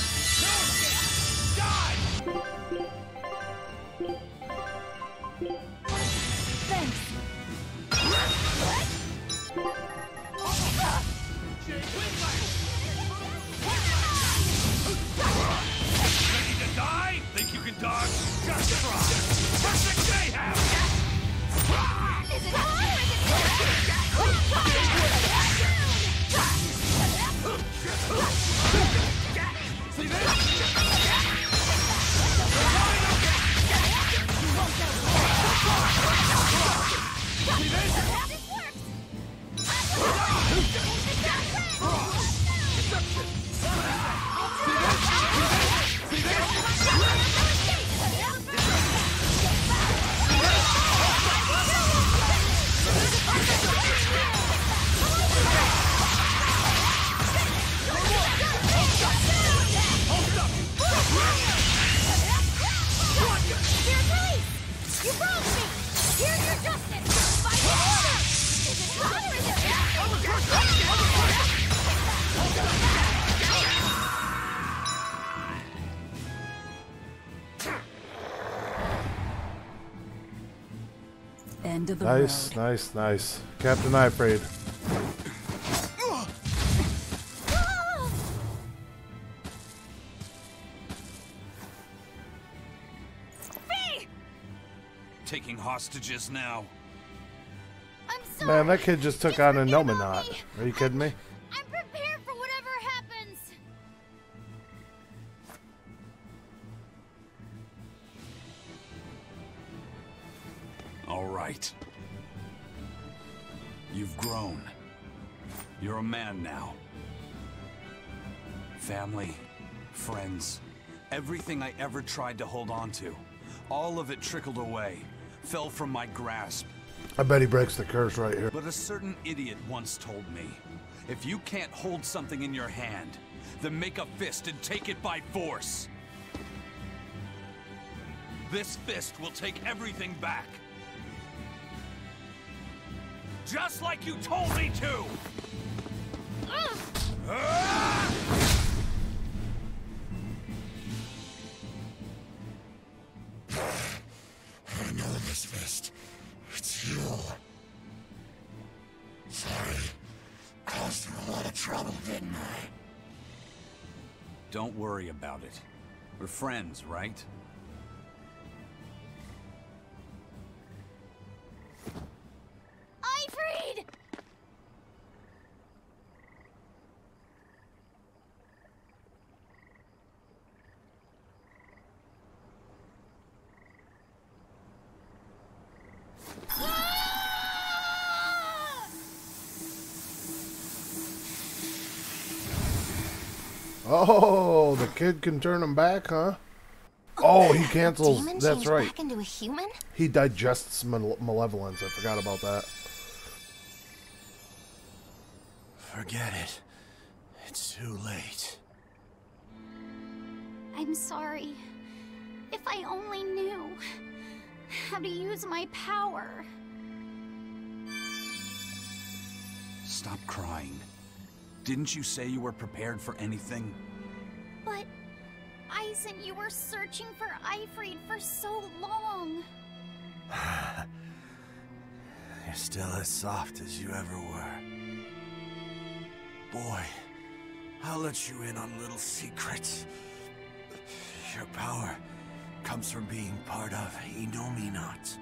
Die! Thanks! Ready to die? Think you can dodge? Just try! Perfect mayhem! Is it hard or is it See this? See this? You broke me! Here's your justice! Fight the order! Is it hot or is it? End of the Nice, road. nice, nice. Captain Ifraid. Taking hostages now. I'm sorry. Man, that kid just took on a Nominat. Are you kidding me? I'm prepared for whatever happens. All right. You've grown. You're a man now. Family, friends, everything I ever tried to hold on to, all of it trickled away, fell from my grasp. I bet he breaks the curse right here. But a certain idiot once told me, if you can't hold something in your hand, then make a fist and take it by force. This fist will take everything back. Just like you told me to! I know this fist. It's you. Sorry. Caused you a lot of trouble, didn't I? Don't worry about it. We're friends, right? Ifraid! Oh, the kid can turn him back, huh? Oh, he cancels. Demon That's changed right. back into a human? He digests malevolence. I forgot about that. Forget it. It's too late. I'm sorry. If I only knew how to use my power. Stop crying. Didn't you say you were prepared for anything? But Eisen, you were searching for Eifried for so long. You're still as soft as you ever were. Boy, I'll let you in on little secrets. Your power comes from being part of Innominat.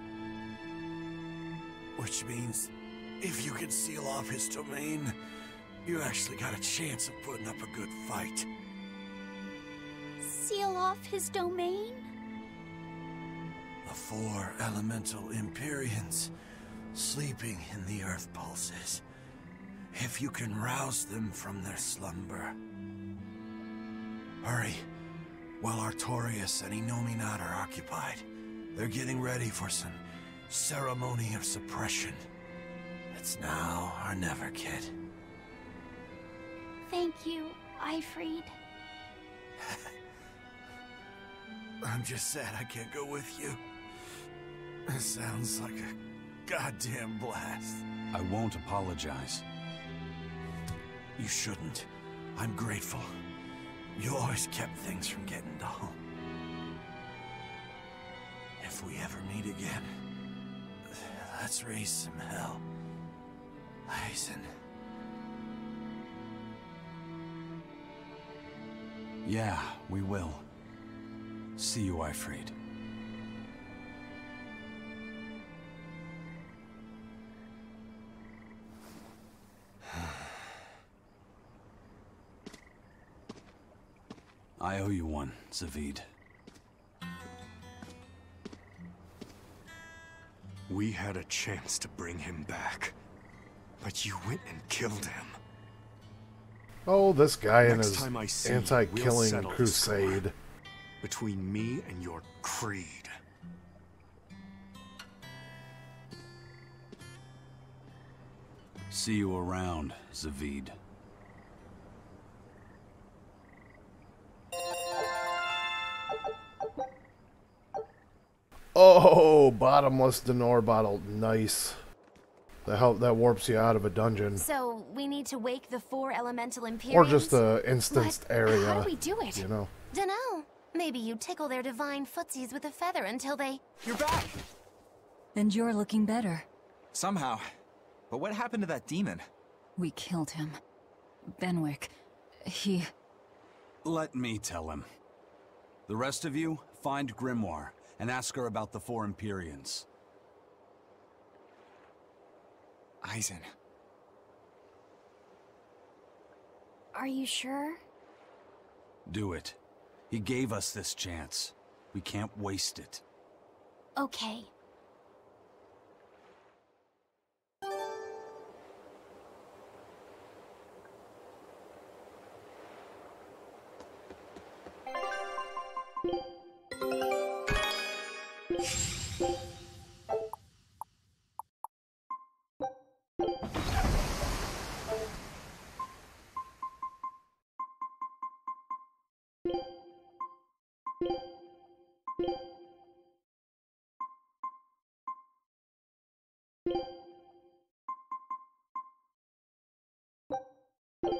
Which means, if you can seal off his domain, you actually got a chance of putting up a good fight. Seal off his domain? The 4 elemental Empyreans sleeping in the earth pulses. If you can rouse them from their slumber. Hurry, while Artorias and Innominat are occupied. They're getting ready for some ceremony of suppression. It's now or never, kid. Thank you, Eifried. I'm just sad I can't go with you. It sounds like a goddamn blast. I won't apologize. You shouldn't. I'm grateful. You always kept things from getting dull. If we ever meet again, let's raise some hell. Eisen. Yeah, we will. See you, Eifried. I owe you one, Zavid. We had a chance to bring him back, but you went and killed him. Oh, this guy and Next his time I see you, anti-killing we'll settle the score crusade. Between me and your creed. See you around, Zavid. Oh, bottomless Denor bottle. Nice. That warps you out of a dungeon. So, we need to wake the 4 elemental Empyreans? Or just a instanced area. How do we do it? You know. Dunno. Maybe you tickle their divine footsies with a feather until they... You're back! And you're looking better. Somehow. But what happened to that demon? We killed him. Benwick. He... Let me tell him. The rest of you, find Grimoire and ask her about the 4 Empyreans. Eisen. Are you sure? Do it. He gave us this chance. We can't waste it. Okay.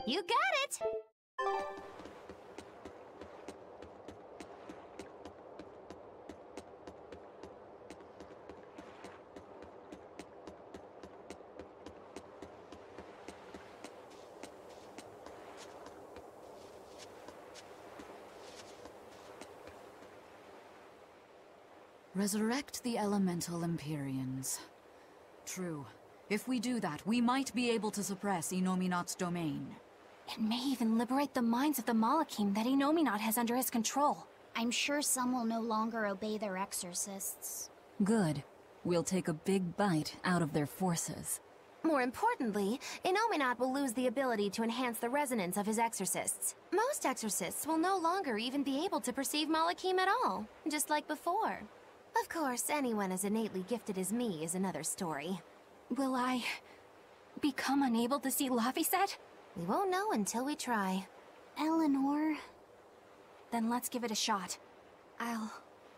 You got it! Resurrect the elemental Empyreans. True. If we do that, we might be able to suppress Innominat's domain. It may even liberate the minds of the Malakim that Innominat has under his control. I'm sure some will no longer obey their exorcists. Good. We'll take a big bite out of their forces. More importantly, Innominat will lose the ability to enhance the resonance of his exorcists. Most exorcists will no longer even be able to perceive Malakim at all, just like before. Of course, anyone as innately gifted as me is another story. Will I... become unable to see Laphicet? We won't know until we try. Eleanor... Then let's give it a shot. I'll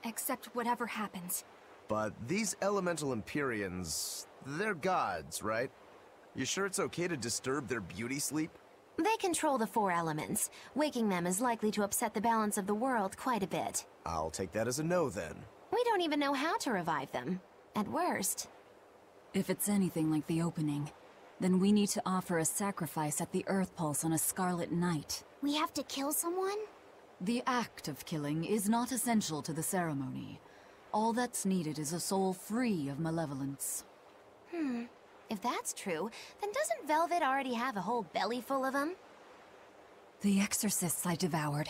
accept whatever happens. But these elemental Empyreans, they're gods, right? You sure it's okay to disturb their beauty sleep? They control the 4 elements. Waking them is likely to upset the balance of the world quite a bit. I'll take that as a no, then. We don't even know how to revive them. At worst. If it's anything like the opening, then we need to offer a sacrifice at the Earth Pulse on a Scarlet Night. We have to kill someone? The act of killing is not essential to the ceremony. All that's needed is a soul free of malevolence. If that's true, then doesn't Velvet already have a whole belly full of them? The exorcists I devoured.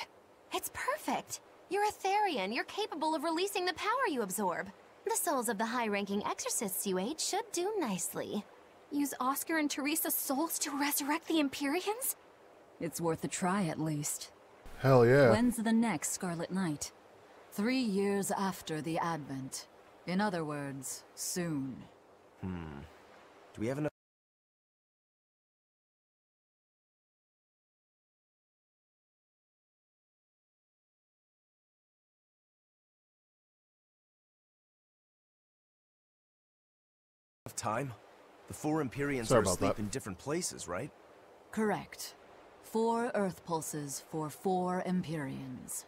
It's perfect. You're a Therian. You're capable of releasing the power you absorb. The souls of the high-ranking exorcists you ate should do nicely. Use Oscar and Teresa's souls to resurrect the Empyreans? It's worth a try, at least. Hell yeah. When's the next Scarlet Night? 3 years after the Advent. In other words, soon. Do we have enough time? The 4 Empyreans Sorry are about asleep that. in different places, right? Correct. 4 Earth Pulses for 4 Empyreans.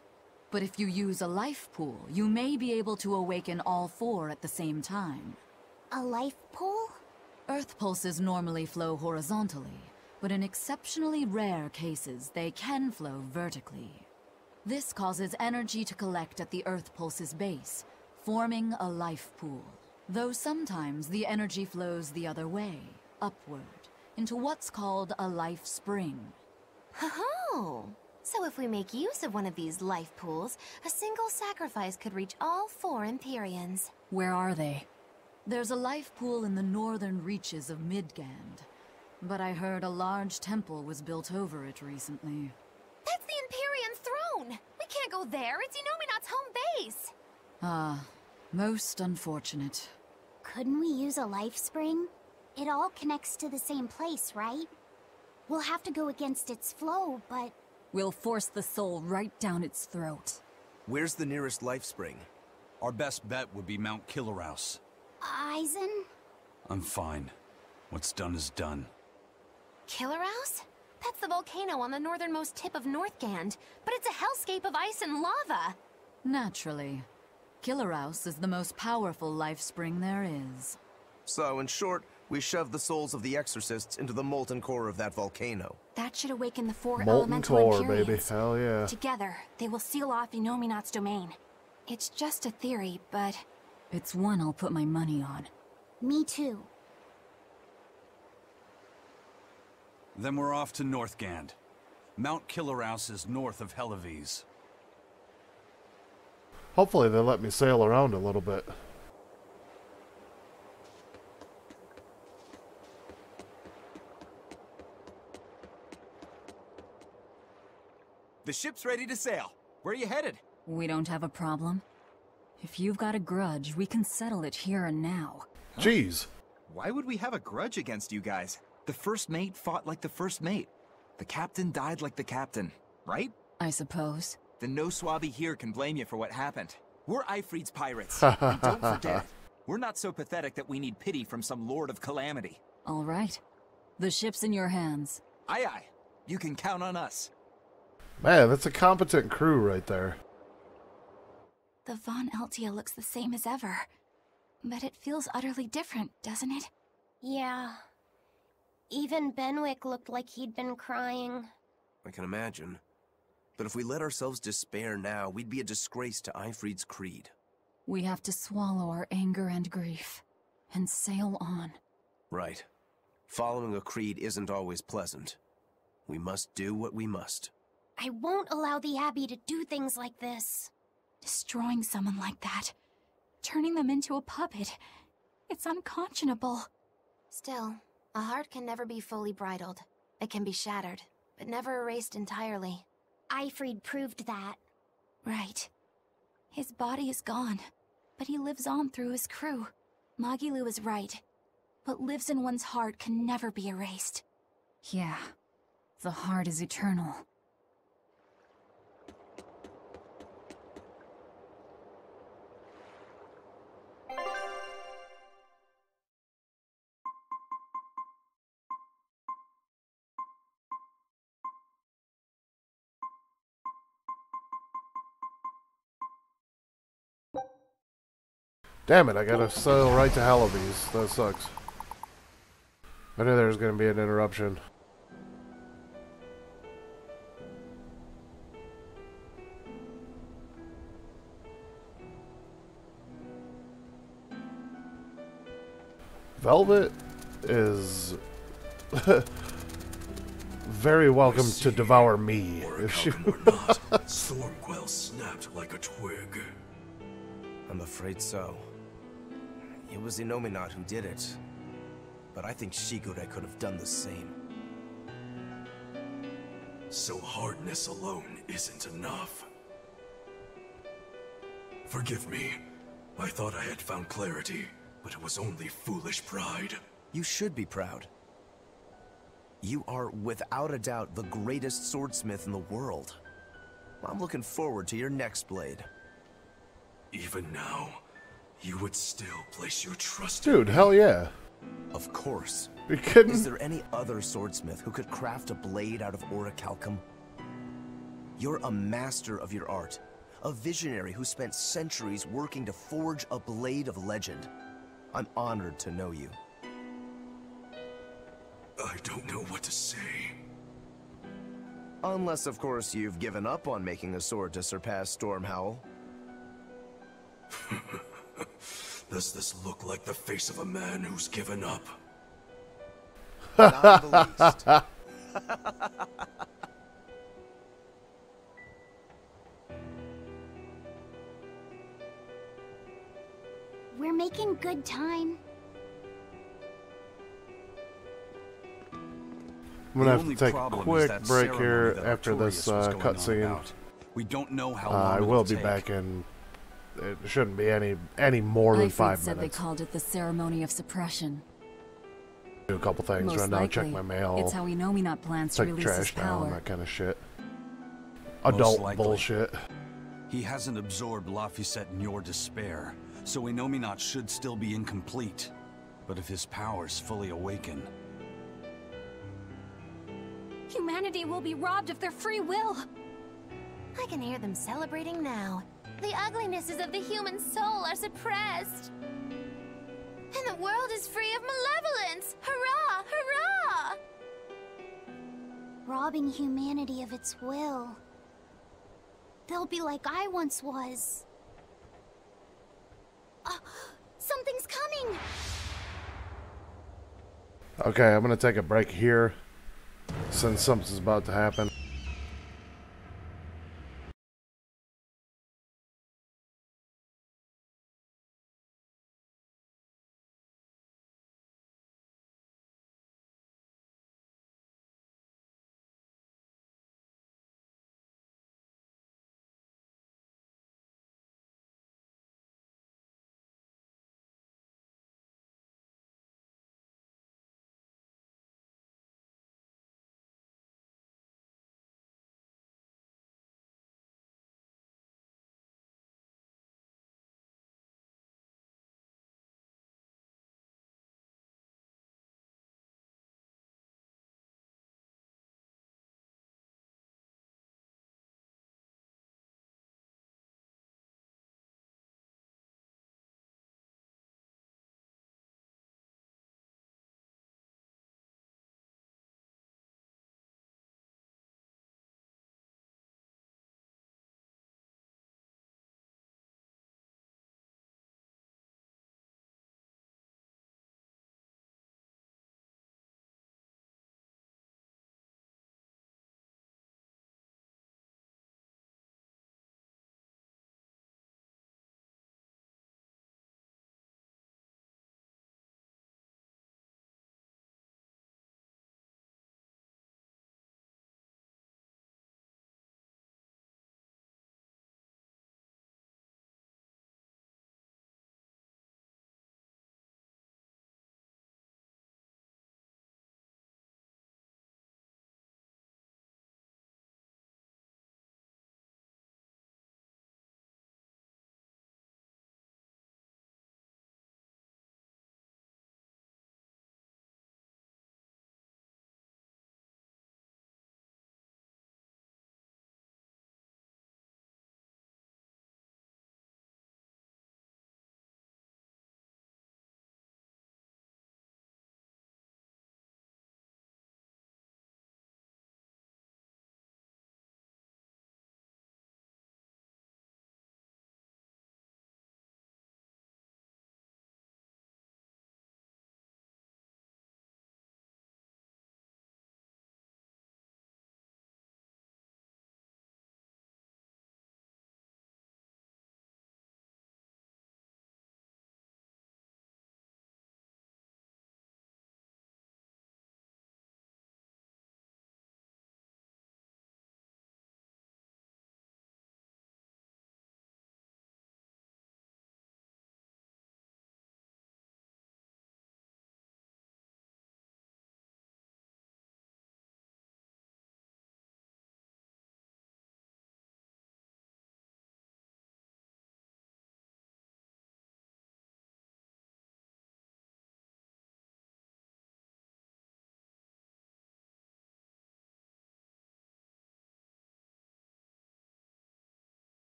But if you use a life pool, you may be able to awaken all 4 at the same time. A life pool? Earth Pulses normally flow horizontally, but in exceptionally rare cases, they can flow vertically. This causes energy to collect at the Earth Pulse's base, forming a life pool. Though sometimes the energy flows the other way, upward, into what's called a life spring. Oh, so if we make use of one of these life pools, a single sacrifice could reach all 4 Empyreans. Where are they? There's a life pool in the northern reaches of Midgand, but I heard a large temple was built over it recently. That's the Empyrean's throne! We can't go there, it's Inominat's home base! Ah, most unfortunate. Couldn't we use a life spring? It all connects to the same place, right? We'll have to go against its flow, but... We'll force the soul right down its throat. Where's the nearest life spring? Our best bet would be Mount Killerhouse. Eisen? I'm fine. What's done is done. Killerhouse? That's the volcano on the northernmost tip of Northgand, but it's a hellscape of ice and lava! Naturally. Killerhouse is the most powerful life spring there is. So, in short, we shove the souls of the exorcists into the molten core of that volcano. That should awaken the 4 Molten elemental core, Empyreans. baby. Hell yeah. Together, they will seal off Inominat's domain. It's just a theory, but... It's one I'll put my money on. Me too. Then we're off to Northgand. Mount Killerhouse is north of Helives. Hopefully they let me sail around a little bit. The ship's ready to sail. Where are you headed? We don't have a problem. If you've got a grudge, we can settle it here and now. Jeez. Why would we have a grudge against you guys? The first mate fought like the first mate. The captain died like the captain, right? I suppose. Then no swabby here can blame you for what happened. We're Ifreed's pirates. And don't forget, we're not so pathetic that we need pity from some lord of calamity. All right. The ship's in your hands. Aye aye. You can count on us. Man, that's a competent crew right there. The Von Eltia looks the same as ever. But it feels utterly different, doesn't it? Yeah. Even Benwick looked like he'd been crying. I can imagine. But if we let ourselves despair now, we'd be a disgrace to Ifreed's creed. We have to swallow our anger and grief, and sail on. Right. Following a creed isn't always pleasant. We must do what we must. I won't allow the Abbey to do things like this. Destroying someone like that. Turning them into a puppet. It's unconscionable. Still, a heart can never be fully bridled. It can be shattered, but never erased entirely. Ifreed proved that. Right. His body is gone, but he lives on through his crew. Magilu is right. What lives in one's heart can never be erased. Yeah. The heart is eternal. Damn it, I gotta sail right to Halaby's. That sucks. I knew there was gonna be an interruption. Velvet is very welcome to devour me. If she Stormquell snapped like a twig. I'm afraid so. It was Inominat who did it. But I think Shigure could have done the same. So hardness alone isn't enough. Forgive me. I thought I had found clarity, but it was only foolish pride. You should be proud. You are, without a doubt, the greatest swordsmith in the world. I'm looking forward to your next blade. Even now, you would still place your trust Dude, hell yeah. Of course. You kidding? Is there any other swordsmith who could craft a blade out of orichalcum? You're a master of your art. A visionary who spent centuries working to forge a blade of legend. I'm honored to know you. I don't know what to say. Unless, of course, you've given up on making a sword to surpass Stormhowl. Does this look like the face of a man who's given up? Not in the least. We're making good time. I'm gonna have to take a quick break here after this cutscene. We don't know how I long will it'll be take. back in. It shouldn't be any more than Ifrit 5 said minutes. they called it the ceremony of suppression. Do a couple things, Most run down, check likely, my mail, it's how Inominat plans to take release his trash down, power. that kind of shit. Most Adult likely. bullshit. He hasn't absorbed Laphicet in your despair, so Inominat should still be incomplete. But if his powers fully awaken... Humanity will be robbed of their free will. I can hear them celebrating now. The uglinesses of the human soul are suppressed. And the world is free of malevolence! Hurrah! Hurrah! Robbing humanity of its will. They'll be like I once was. Something's coming! Okay, I'm gonna take a break here since something's about to happen.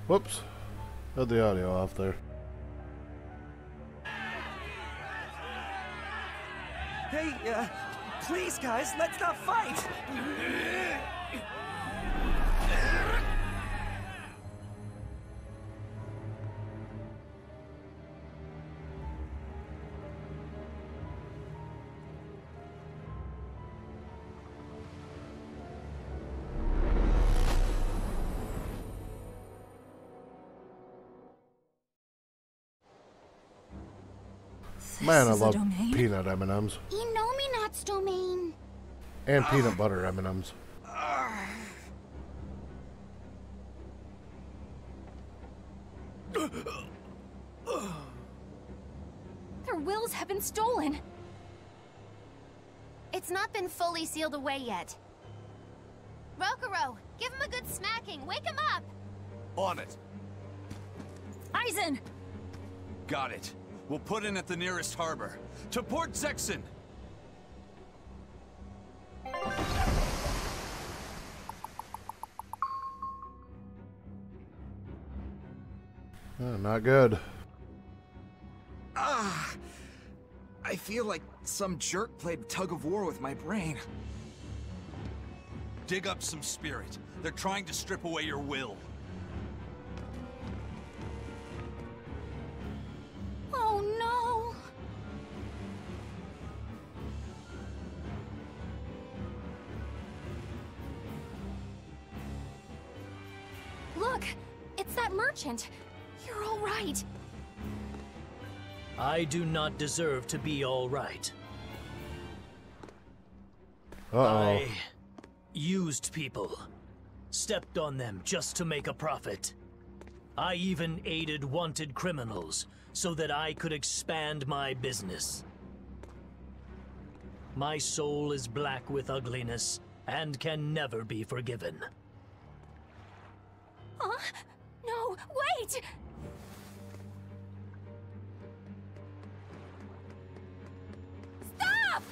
Whoops. Had the audio off there. Hey, please, guys, let's not fight! Man, I love peanut M&Ms. Innominat's domain. And peanut butter M&Ms. Their wills have been stolen. It's not been fully sealed away yet. Rokuro, give him a good smacking. Wake him up! On it. Aizen! Got it. We'll put in at the nearest harbor. To Port Zexin! Not good. I feel like some jerk played tug of war with my brain. Dig up some spirit. They're trying to strip away your will. Oh no! Look! It's that merchant! You're all right! I do not deserve to be all right. Uh-oh. I used people. Stepped on them just to make a profit. I even aided wanted criminals so that I could expand my business. My soul is black with ugliness and can never be forgiven. Huh? No, wait! Stop!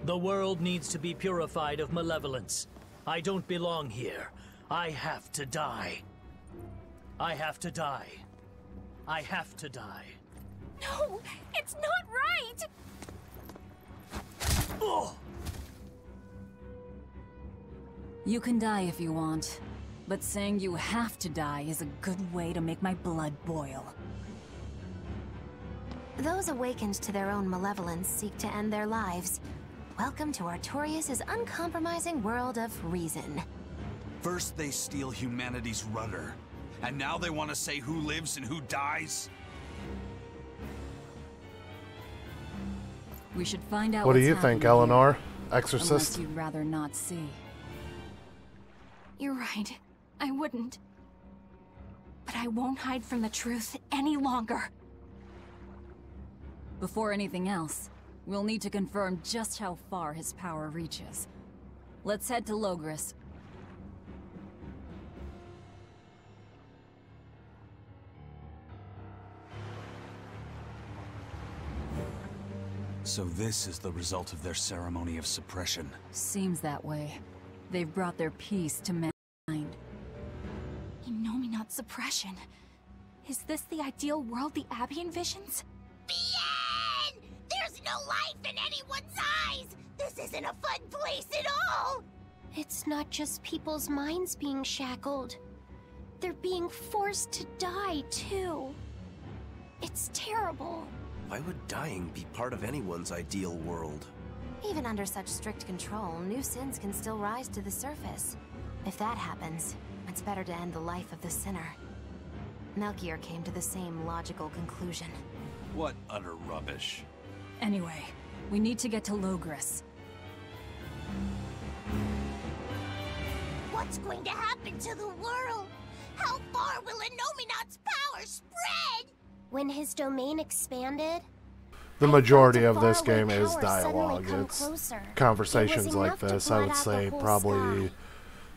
The world needs to be purified of malevolence. I don't belong here. I have to die. I have to die. I have to die. No, it's not right! Oh! You can die if you want, but saying you have to die is a good way to make my blood boil. Those awakened to their own malevolence seek to end their lives. Welcome to Artorias' uncompromising world of reason. First they steal humanity's rudder, and now they want to say who lives and who dies? We should find out What do what's you think, happening Eleanor? here. Exorcist? Unless you'd rather not see. You're right. I wouldn't. But I won't hide from the truth any longer. Before anything else, we'll need to confirm just how far his power reaches. Let's head to Logris. So this is the result of their ceremony of suppression. Seems that way. They've brought their peace to mankind. Innominat suppression. Is this the ideal world the Abbey envisions? Bien! There's no life in anyone's eyes! This isn't a fun place at all! It's not just people's minds being shackled. They're being forced to die, too. It's terrible. Why would dying be part of anyone's ideal world? Even under such strict control, new sins can still rise to the surface. If that happens, it's better to end the life of the sinner. Melchior came to the same logical conclusion. What utter rubbish. Anyway, we need to get to Logris. What's going to happen to the world? How far will Innominat's power spread? When his domain expanded, The majority of this game is dialogue. It's conversations like this. I would say probably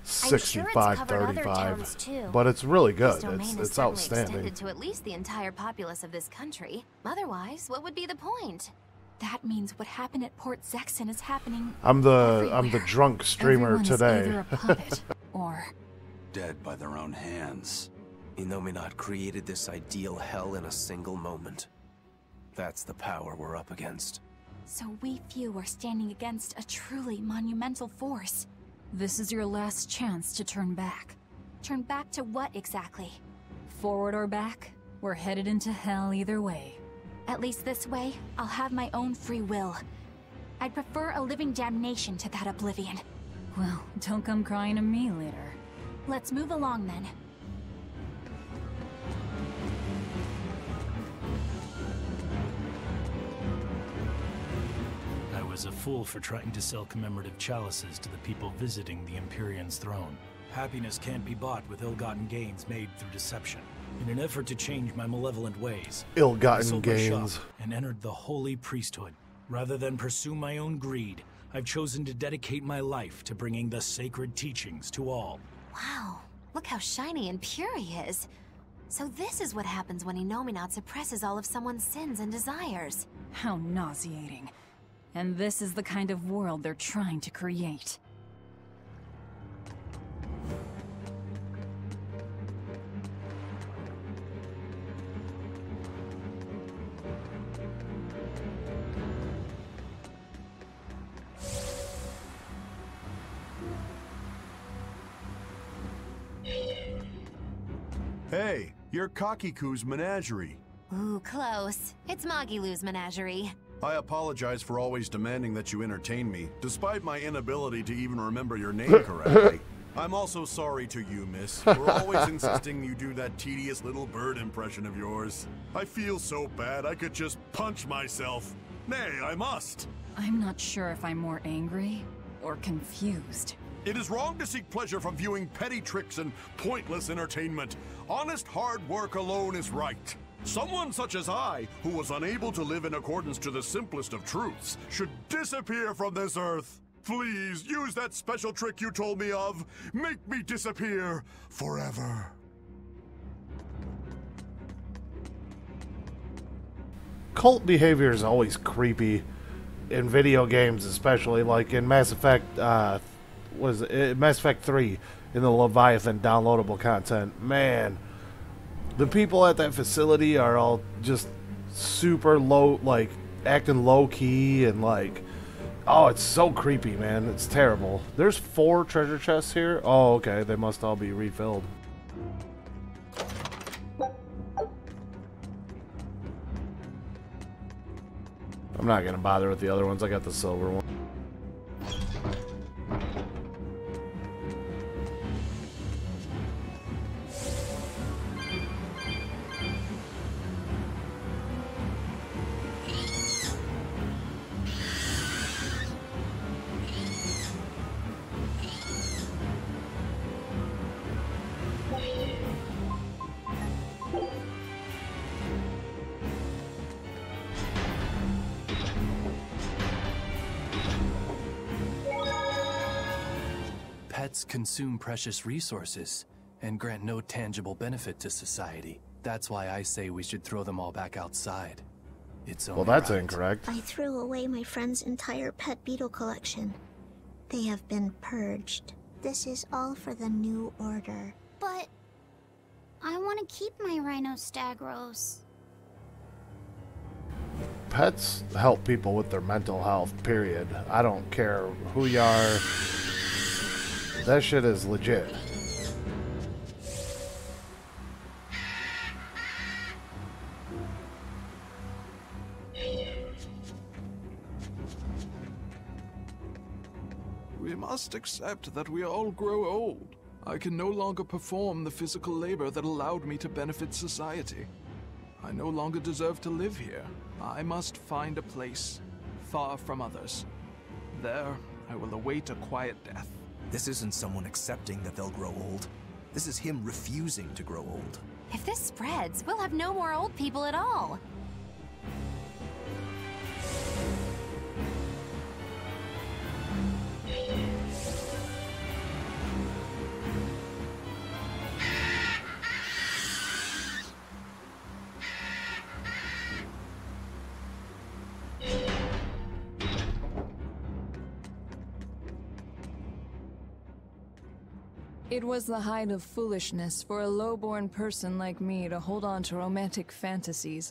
65-35. But it's really good. It's outstanding. Extended to at least the entire populace of this country. Otherwise, what would be the point? That means what happened at Port Zexin is happening. I'm the drunk streamer Everyone today. is either a puppet or dead by their own hands. Innominat created this ideal hell in a single moment. That's the power we're up against. So we few are standing against a truly monumental force. This is your last chance to turn back. Turn back to what exactly? Forward or back, we're headed into hell either way. At least this way, I'll have my own free will. I'd prefer a living damnation to that oblivion. Well, don't come crying to me later. Let's move along then. I was a fool for trying to sell commemorative chalices to the people visiting the Empyrean's throne. Happiness can't be bought with ill-gotten gains made through deception. In an effort to change my malevolent ways, Ill-gotten I sold my gains. shop and entered the holy priesthood. Rather than pursue my own greed, I've chosen to dedicate my life to bringing the sacred teachings to all. Wow, look how shiny and pure he is. So this is what happens when Innominat suppresses all of someone's sins and desires. How nauseating. And this is the kind of world they're trying to create. Hey, you're Kakiku's menagerie. Ooh, close. It's Magilu's menagerie. I apologize for always demanding that you entertain me, despite my inability to even remember your name correctly. I'm also sorry to you, miss, for always insisting you do that tedious little bird impression of yours. I feel so bad I could just punch myself. Nay, I must. I'm not sure if I'm more angry or confused. It is wrong to seek pleasure from viewing petty tricks and pointless entertainment. Honest hard work alone is right. Someone such as I, who was unable to live in accordance to the simplest of truths, should disappear from this earth. Please, use that special trick you told me of. Make me disappear forever. Cult behavior is always creepy in video games, especially like in Mass Effect. Mass Effect 3 in the Leviathan downloadable content? Man, the people at that facility are all just super low, like acting low key and like, oh, it's so creepy, man. It's terrible. There's 4 treasure chests here. Oh, okay, they must all be refilled. I'm not gonna bother with the other ones. I got the silver one. Pets consume precious resources and grant no tangible benefit to society. That's why I say we should throw them all back outside. It's only Well, that's right. incorrect. I threw away my friend's entire pet beetle collection. They have been purged. This is all for the new order. But I want to keep my Rhinostagros. Pets help people with their mental health, period. I don't care who you are. That shit is legit. We must accept that we all grow old. I can no longer perform the physical labor that allowed me to benefit society. I no longer deserve to live here. I must find a place far from others. There, I will await a quiet death. This isn't someone accepting that they'll grow old. This is him refusing to grow old. If this spreads, we'll have no more old people at all. It was the height of foolishness for a low-born person like me to hold on to romantic fantasies